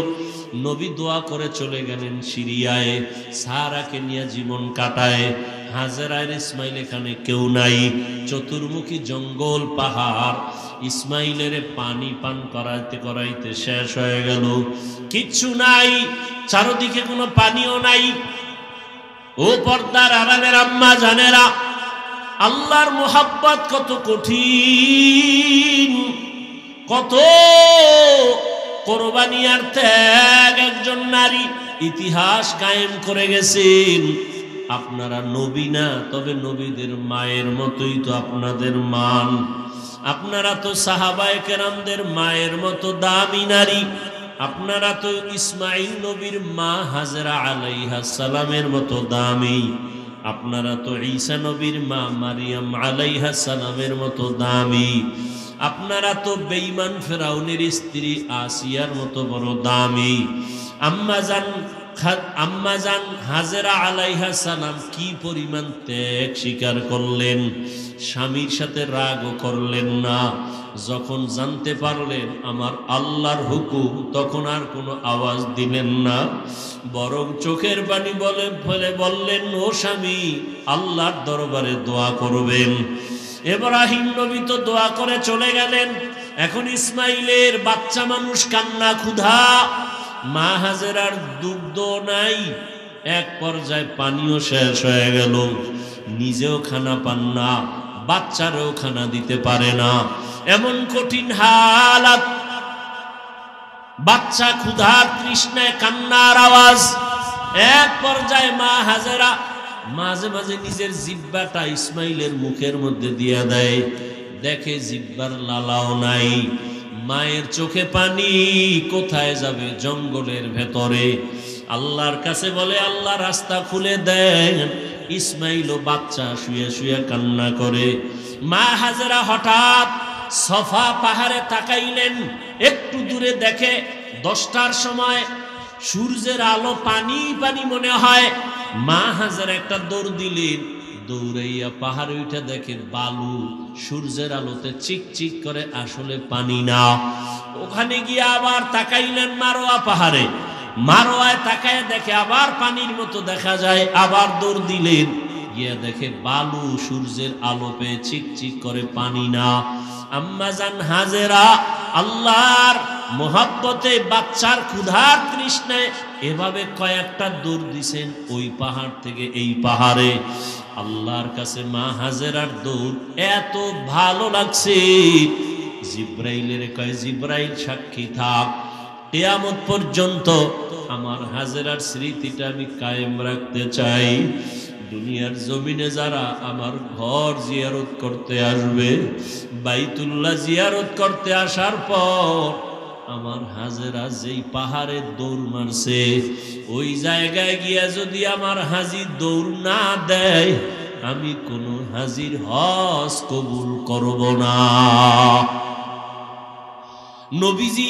নবী দোয়া করে চলে গেলেন সিরিয়ায়, সারাকে নিয়ে জীবন কাটায়। হাজেরার ইসমাইল এখানে কেউ নাই, চতুর্মুখী জঙ্গল পাহাড়। ইসমাইলের পানি পান করাইতে করাইতে শেষ হয়ে গেল, কিচ্ছু নাই, চারদিকে কোনো পানিও নাই। ও পর্দার আড়ালের আম্মা জানেরা, আল্লাহর মোহাব্বত কত কঠিন, কত কোরবানি আর ত্যাগ একজন নারী ইতিহাস কায়েম করে গেছেন। আপনারা নবী না, তবে নবীদের মায়ের মতোই তো আপনাদের মান। আপনারা তো সাহাবায়ে কেরামদের মায়ের মতো দামি নারী। আপনারা তো ইসমাইল নবীর মা হাজেরা আলাইহিস সালামের মতো দামি। আপনারা তো ঈসা নবীর মা মারিয়াম আলাইহিস সালামের মতো দামি। আপনারা তো বেঈমান ফেরাউনের স্ত্রী আসিয়ার মতো বড় দামি। আম্মাজান হাজেরা আলাইহিস সালাম কি পরিমাণ ত্যাগ স্বীকার করলেন, স্বামীর সাথে রাগও করলেন না। যখন জানতে পারলেন আমার আল্লাহর হুকুম, তখন আর কোনো আওয়াজ দিলেন না, বরং চোখের পানি বলে বললেন, ও স্বামী, আল্লাহর দরবারে দোয়া করবেন। ইব্রাহিম নবী তো দোয়া করে চলে গেলেন। এখন ইসমাইলের বাচ্চা মানুষ কান্না ক্ষুধা, মা হাজেরার দুগ্ধ নাই, এক পর্যায়ে পানিও শেষ হয়ে গেল, নিজেও খানা পান না, বাচ্চারও খানা দিতে পারে না, এমন কঠিন হালাত। বাচ্চা ক্ষুধার তৃষ্ণায় কান্নার আওয়াজ। এক পর্যায়ে মা হাজেরা মাঝে মাঝে নিজের জিহ্বাটা ইসমাইলের মুখের মধ্যে দিয়ে দেয়, দেখে জিহ্বার লালাও নাই। মায়ের চোখে পানি, কোথায় যাবে? জঙ্গলের ভেতরে। আল্লাহর কাছে বলে, আল্লাহ রাস্তা খুলে দেন। ইসমাইল ও বাচ্চা শুয়ে শুয়ে কান্না করে। মা হাজেরা হঠাৎ সফা পাহাড়ে তাকাইলেন, একটু দূরে দেখে 10টার সময় সূর্যের আলো পানি পানি মনে হয়। মা হাজেরা একটা দৌড় দিলেন, দৌড়াইয়া পাহাড়ে উঠে দেখে বালু, সূর্যের আলোতে চিকচিক করে, আসলে পানি না। ওখানে গিয়ে আবার তাকাইলেন মারোয়া পাহাড়ে, মারোয়ায় তাকায় দেখে আবার পানির মতো দেখা যায়, আবার দৌড় দিলেন, গিয়ে দেখে বালু, সূর্যের আলো পেয়ে চিকচিক করে, পানি না। আম্মাজান হাজেরা আল্লাহর মোহাব্বতে, বাচ্চার ক্ষুধার তৃষ্ণায় এভাবে কয়েকটা দৌড় দিছেন, ওই পাহাড় থেকে এই পাহাড়ে। আল্লাহর কাছে মা হাজেরার দৌড় এত ভালো লাগছে, জিব্রাইলের কয়, জিব্রাইল সাক্ষী থাক, কিয়ামত পর্যন্ত আমার হাজেরার স্মৃতিটা আমি কায়েম রাখতে চাই। দুনিয়ার জমিনে যারা আমার ঘর জিয়ারত করতে আসবে, বাইতুল্লাহ জিয়ারত করতে আসার পর আমার হাজেরা যেই পাহাড়ে দৌড় মারছে, ওই জায়গায় গিয়া যদি আমার হাজি দৌড় না দেয়, আমি কোনো হাজির হজ কবুল করব না। নবীজি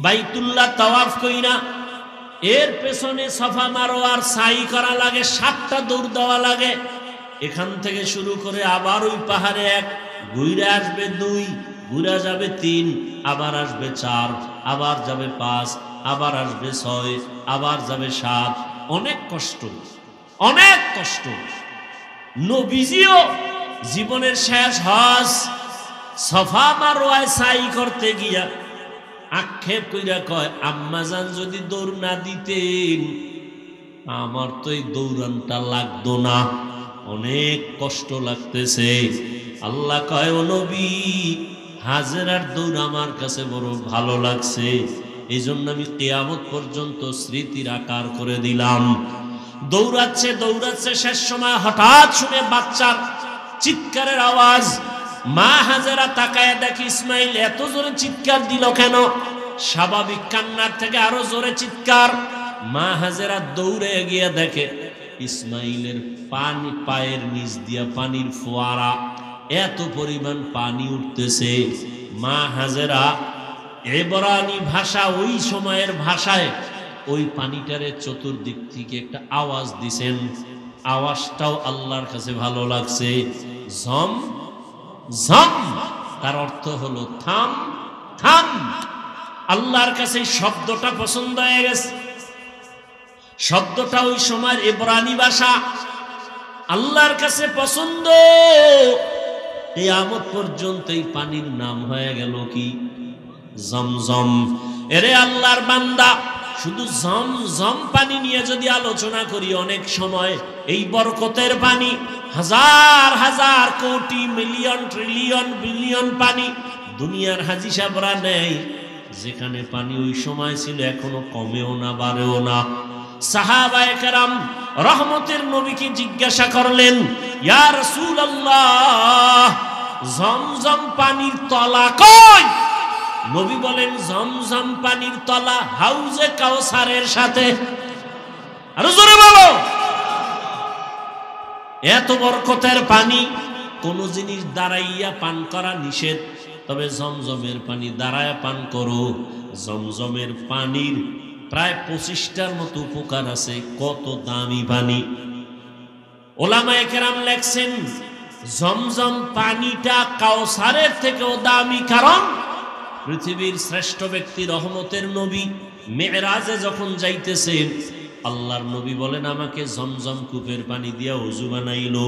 বাইতুল্লাহ তাওয়াফ কইরা এর পেছনে সফা মারোয়ার সাই করা লাগে, 7টা দৌড় দেওয়া লাগে। এখান থেকে শুরু করে আবার ওই পাহাড়ে 1, ঘুরে আসবে 2, ঘুরে যাবে 3, আবার আসবে 4, আবার যাবে 5, আবার আসবে 6, আবার যাবে 7। অনেক কষ্ট, অনেক কষ্ট। নবীজিও জীবনের শেষ হজ সফা মারোয়ায় সাই করতে গিয়া আক্ষেপ কইরা কয়, আম্মাজান যদি দৌড় না দিতেন, আমার তো এই দৌড়ানটা লাগতো না, অনেক কষ্ট লাগতেছে। আল্লাহ কয়, ও নবী, হাজেরার দৌড় আমার কাছে বড় ভালো লাগছে, এই জন্য আমি কিয়ামত পর্যন্ত স্মৃতির আকার করে দিলাম। দৌড়াচ্ছে দৌড়াচ্ছে, শেষ সময় হঠাৎ শুনে বাচ্চার চিৎকারের আওয়াজ। মা হাজেরা তাকায় দেখে ইসমাইল এত জোরে চিৎকার দিল কেন? স্বাভাবিক কান্নার থেকে আরো জোরে চিৎকার। মা হাজেরা দৌড়ে গিয়ে দেখে ইসমাইলের পানি পায়ের নিচ দিয়া পানির ফোয়ারা, এত পরিমাণ পানি উঠতেছে। মা হাজেরা এবরানি ভাষা, ওই সময়ের ভাষায় ওই পানিটারে চতুর্দিক থেকে একটা আওয়াজ দিছেন। আওয়াজটাও আল্লাহর কাছে ভালো লাগছে, ঝম ঝম, তার অর্থ হলো থাম থাম। আল্লাহর কাছে শব্দটা পছন্দ হয়ে গেছে। শব্দটা ওই সময়ের ইব্রানি ভাষা, আল্লাহর কাছে পছন্দ। কিয়ামত পর্যন্ত এই পানির নাম হয়ে গেল কি? জমজম। এরে আল্লাহর বান্দা, শুধু জমজম পানি নিয়ে যদি আলোচনা করি, অনেক সময় এই বরকতের পানি হাজার হাজার কোটি মিলিয়ন ট্রিলিয়ন বিলিয়ন পানি দুনিয়ার হাজি সাহেবরা নেই। যেখানে পানি ওই সময় ছিল এখনো কমেও না বাড়েও না। সাহাবায়ে কেরাম রহমতের নবীকে জিজ্ঞাসা করলেন, ইয়া রাসূলুল্লাহ, জমজম পানির তলা কই? নবী বলেন, জমজম পানির তলা হাউজে কাউসারের সাথে। আরো জোরে বলো। এত বরকতের পানি কোন জিনিস দাঁড়াইয়া পান করা নিষেধ, তবে জমজমের পানি দাঁড়ায় পান করো। জমজমের পানির প্রায় 25টার মতো উপকার আছে। কত দামি পানি! ওলামায়ে কেরাম লেখছেন, জমজম পানিটা কাউসারের থেকেও দামি। কারণ পৃথিবীর শ্রেষ্ঠ ব্যক্তি রহমতের নবী মেরাজে যখন যাইতেছেন, আল্লাহর নবী বলেন, আমাকে জমজম কূপের পানি দিয়া ওযু বানাইলো,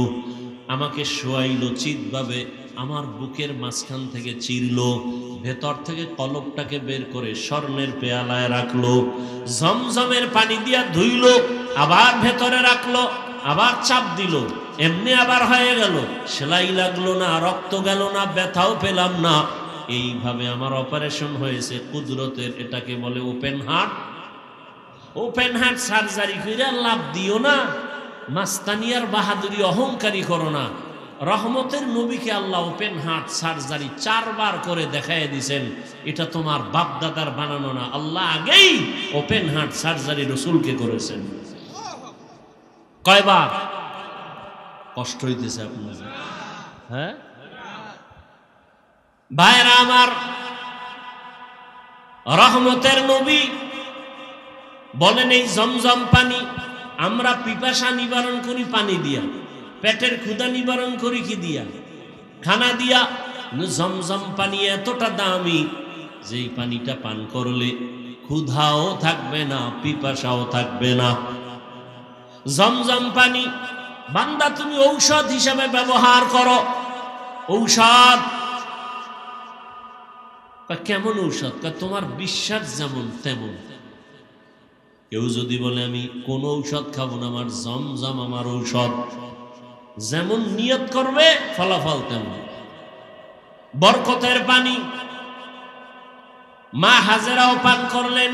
আমাকে শোয়াইলো চিৎভাবে, আমার বুকের মাঝখান থেকে চিরলো, ভেতর থেকে কলবটাকে বের করে স্বর্ণের পেয়ালায় রাখলো, জমজমের পানি দিয়া ধুইলো, আবার ভেতরে রাখলো, আবার চাপ দিল, এমনি আবার হয়ে গেল, সেলাই লাগলো না, রক্ত গেল না, ব্যথাও পেলাম না। এইভাবে আমার অপারেশন হয়েছে কুদরতের। এটাকে বলে open heart. Open heart surgery করে লাভ দিও না, মাস্তানিয়ার বাহাদুরি অহংকারী করো না। রহমতের নবীকে আল্লাহ ওপেন হার্ট সার্জারি 4 বার করে দেখায় দিয়েছেন। এটা তোমার বাপ দাদার বানানো না, আল্লাহ আগেই ওপেন হার্ট সার্জারি রসুলকে করেছেন। কয়বার? কষ্ট হইতেছে আপনার? হ্যাঁ ভাইরা আমার, রহমতের নবী বলেন, এই জমজম পানি আমরা পিপাসা নিবারণ করি পানি দিয়া, পেটের ক্ষুধা নিবারণ করি কি দিয়া? খানা দিয়া। জমজম পানি এতটা দামি যে এই পানিটা পান করলে ক্ষুধাও থাকবে না, পিপাসাও থাকবে না। জমজম পানি বান্দা তুমি ঔষধ হিসাবে ব্যবহার করো। ঔষধ কেমন ঔষধ? তোমার বিশ্বাস যেমন তেমন। কেউ যদি বলে আমি কোন ঔষধ খাবো না, আমার জমজম আমার ঔষধ, যেমন নিয়ত করবে ফলাফল তেমন। বরকতের পানি মা হাজেরাও পান করলেন,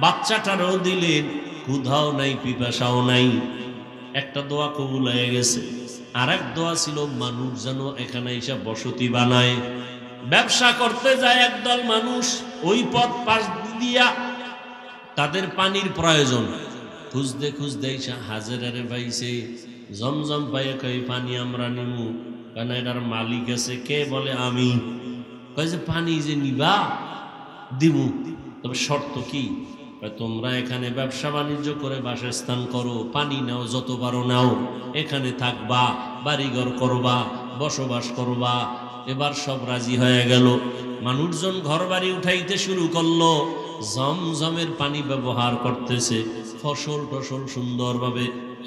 বাচ্চাটারও দিলেন, ক্ষুধাও নাই, পিপাসাও নাই। একটা দোয়া কবুল হয়ে গেছে। আর এক দোয়া ছিল, মানুষ যেন এখানে এসে বসতি বানায়। ব্যবসা করতে যায় একদল মানুষ, ওই পথ পাশ দিয়া তাদের পানির প্রয়োজন, খুঁজতে খুঁজতে হাজেরারে পাইছে। জমজম পাইয়া কই পানি আমরা নিমু, কারণ এটার মালিক আছে। কে? বলে আমি। কয় যে পানি যে নিবা দিমু, তবে শর্ত কি? তোমরা এখানে ব্যবসা বাণিজ্য করে বাসস্থান করো, পানি নাও, যত পারো নাও, এখানে থাকবা, বাড়িঘর করবা, বসবাস করবা। এবার সব রাজি হয়ে গেল। মানুষজন ঘর বাড়ি উঠাইতে শুরু করলো, জমজমের পানি ব্যবহার করতেছে, ফসল টসল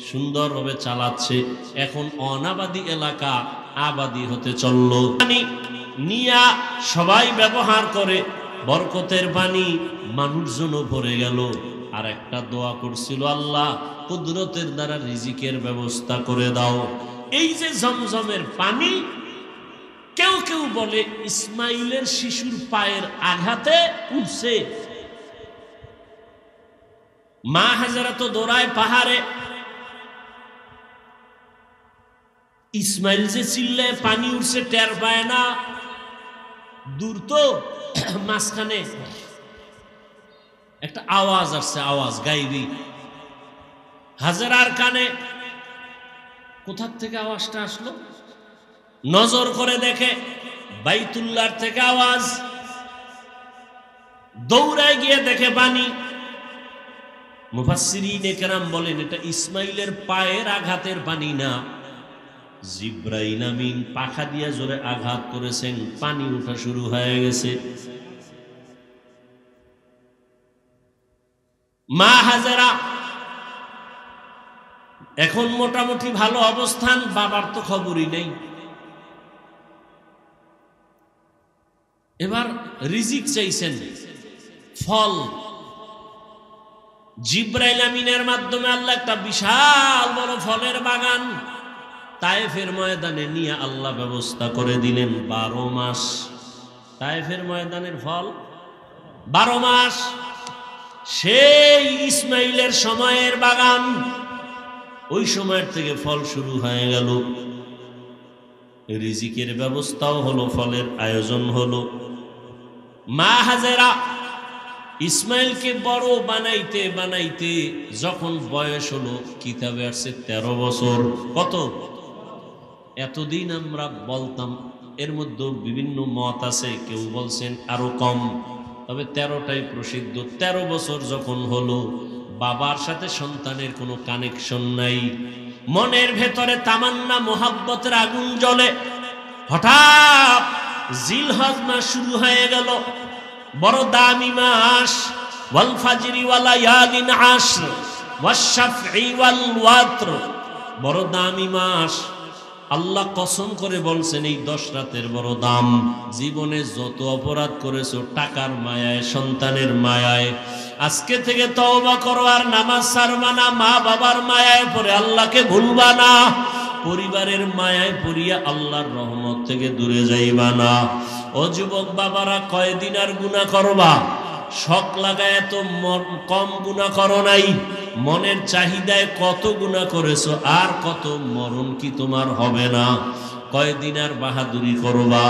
সুন্দরভাবে চালাচ্ছে। এখন অনাবাদী এলাকা আবাদী হতে চললো। পানি নিয়া সবাই ব্যবহার করে, বরকতের পানি মানুষজনও ভরে গেল। আর একটা দোয়া করছিল, আল্লাহ কুদরতের দ্বারা রিজিকের ব্যবস্থা করে দাও। এই যে জমজমের পানি, কেউ কেউ বলে ইসমাইলের শিশুর পায়ের আঘাতে উঠছে। মা হাজেরা তো দৌড়ায় পাহাড়ে, ইসমাইল যে চিল্লে পানি উঠছে টের পায় না, দূর তো, মাঝখানে একটা আওয়াজ আসছে, আওয়াজ গাইবি। হাজেরার কানে কোথা থেকে আওয়াজটা আসলো? নজর করে দেখে বাইতুল্লাহর থেকে আওয়াজ। দৌড়ায় গিয়ে দেখে পানি। মুফাসসিরিনে কেরাম বলেন এটা ইসমাইলের পায়ের আঘাতের পানি না, জিব্রাইল আমিন পাখা দিয়ে জোরে আঘাত করেছেন, পানি ওঠা শুরু হয়ে গেছে। মা হাজেরা এখন মোটামুটি ভালো অবস্থান, বাবার তো খবরই নেই। এবার রিজিক চাইছেন, ফল। জিব্রাইল আমিনের মাধ্যমে আল্লাহ একটা বিশাল বড় ফলের বাগান তায়েফের ময়দানে নিয়ে আল্লাহ ব্যবস্থা করে দিলেন। 12 মাস তায়েফের ময়দানের ফল 12 মাস। সেই ইসমাইলের সময়ের বাগান, ওই সময়ের থেকে ফল শুরু হয়ে গেল। রিজিকের ব্যবস্থাও হলো, ফলের আয়োজন হলো। মা হাজেরা ইসমাইলকে বড় বানাইতে বানাইতে যখন বয়স হলো, কিতাবে আসছে 13 বছর। কত? এতদিন আমরা বলতাম, এর মধ্যে বিভিন্ন মত আছে, কেউ বলছেন আরো কম, তবে 13টাই প্রসিদ্ধ। 13 বছর যখন হলো, বাবার সাথে সন্তানের কোনো কানেকশন নাই, মনের ভেতরে তামান্না মোহাব্বতের আগুন জ্বলে। হঠাৎ জিলহজ মাস শুরু হয়ে গেল, বড় দামি মাস। ওয়াল ফাজরি ওয়া লায়ালিন আশর ওয়াশ শাফঈ ওয়াল ওয়াতর, বড় দামি মাস। আল্লাহ কসম করে বলছেন এই 10 রাতের বড় দাম। জীবনে যত অপরাধ করেছো টাকার মায়ায়, সন্তানের মায়ায়, আজকে থেকে তওবা করো, আর নামাজ ছাড়বা না, মা বাবার মায়ায় পড়ে আল্লাহকে ভুলবা না, পরিবারের মায়ায় পড়িয়া আল্লাহর রহমত থেকে দূরে যাইবা না। ও যুবক বাবারা, কয়দিন আর গুনাহ করবা? শখ লাগায় এত কম গুনাহ করো নাই। মনের চাহিদায় কত গুনাহ করেছো, আর কত মরণ কি তোমার হবে না? কয়দিন আর বাহাদুরি করবা?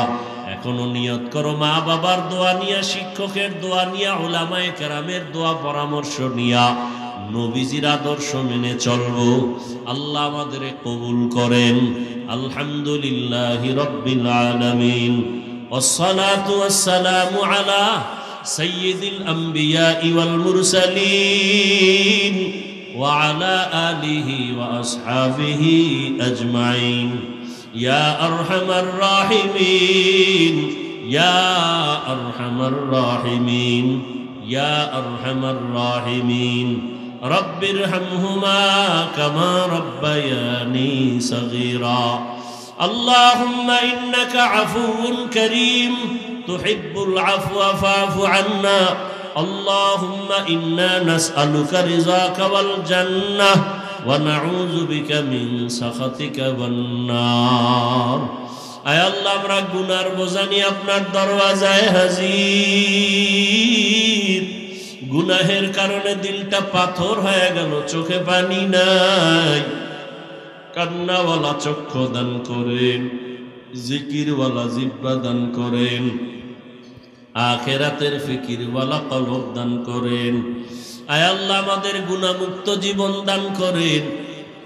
এখনো নিয়ত করো, মা বাবার দোয়া নিয়া, শিক্ষকের দোয়া নিয়া, উলামায়ে কেরামের দোয়া পরামর্শ নিয়া, নবীজির আদর্শ মেনে চলবো। আল্লাহ আমাদের কবুল করেন। আলহামদুলিল্লাহি রাব্বিল আলামিন, والصلاة والسلام على سيد الأنبياء والمرسلين وعلى آله وأصحابه أجمعين يا أرحم الراحمين يا أرحم الراحمين يا أرحم الراحمين رب ارحمهما كما ربياني صغيرا اللهم إنك عفو كريم تحب العفو فاعف عنا اللهم إنا نسألك رضاك والجنة ونعوذ بك من سخطك والنار আয় আল্লাহ, আমরা গুনার বোঝা নিয়ে আপনার দরওয়াজায় হাজির। গুনাহের কারণে দিলটা পাথর হয়ে গেল, চোখে পানি নাই। কান্নাওয়ালা চক্ষু দান করেন, জিকিরওয়ালা জিহ্বা দান করেন, আখিরাতের ফিকিরওয়ালা কলব দান করেন। আয় আল্লাহ, আমাদের গুনাহমুক্ত জীবন দান করেন।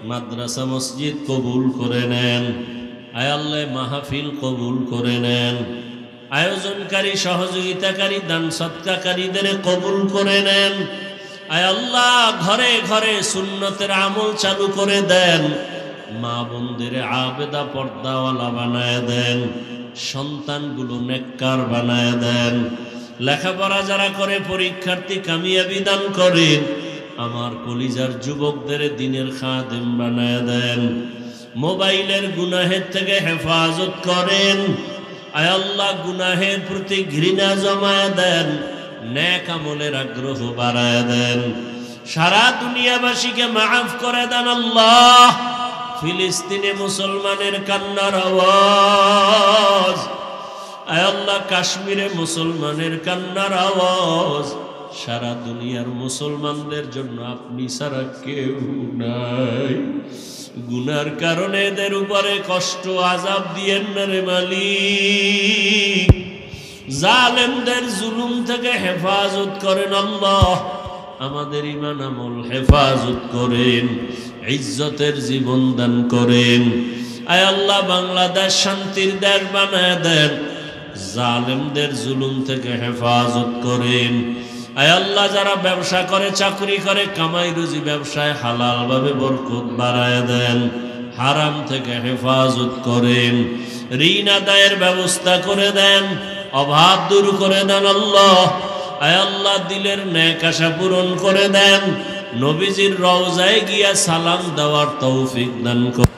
মাদ্রাসা মসজিদ কবুল করে নেন। আয় আল্লাহ, মাহফিল কবুল করে নেন। আয়োজনকারী, সহযোগিতাকারী, দান সৎকারীদের কবুল করে নেন। আয় আল্লাহ, ঘরে ঘরে সুন্নতের আমল চালু করে দেন। মা বোনদের আবেদা পর্দাওয়ালা বানায় দেন। সন্তানগুলো নেককার বানায় দেন। লেখাপড়া যারা করে পরীক্ষার্থী কামিয়াবি দান করেন। আমার কলিজার যুবকদের দিনের খাদেম বানায় দেন। মোবাইলের গুনাহের থেকে হেফাজত করেন। আয় আল্লাহ, গুনাহের প্রতি ঘৃণা জমায় দেন, নেক আমলের আগ্রহ বাড়ায় দেন। সারা দুনিয়াবাসীকে মাফ করে দেন আল্লাহ। ফিলিস্তিনে মুসলমানের কান্নার আওয়াজ, আয় আল্লাহ, কাশ্মীরে মুসলমানের কান্নার আওয়াজ, সারা দুনিয়ার মুসলমানদের জন্য আপনি ছাড়া কেউ নাই। গুনার কারণে এদের উপরে কষ্ট আযাব দিয়েন না রে মালিক। জালেমদের জুলুম থেকে হেফাজত করেন আল্লাহ। আমাদের ঈমান আমল হেফাজত করেন, ইজ্জতের জীবন দান করেন। আয় আল্লাহ বাংলাদেশ শান্তির দেশ বানায় দেন, জালেমদের জুলুম থেকে হেফাজত করেন। আয় আল্লাহ যারা ব্যবসা করে, চাকরি করে, কামাই রুজি ব্যবসায় হালাল ভাবে বরকত বাড়ায় দেন, হারাম থেকে হেফাজত করেন, ঋণ আদায়ের ব্যবস্থা করে দেন, অভাব দূর করে দেন আল্লাহ। আয় আল্লাহ দিলের নেক আশা পূরণ করে দেন, নবীজির রওজায় গিয়া সালাম দেওয়ার তৌফিক দান করুন।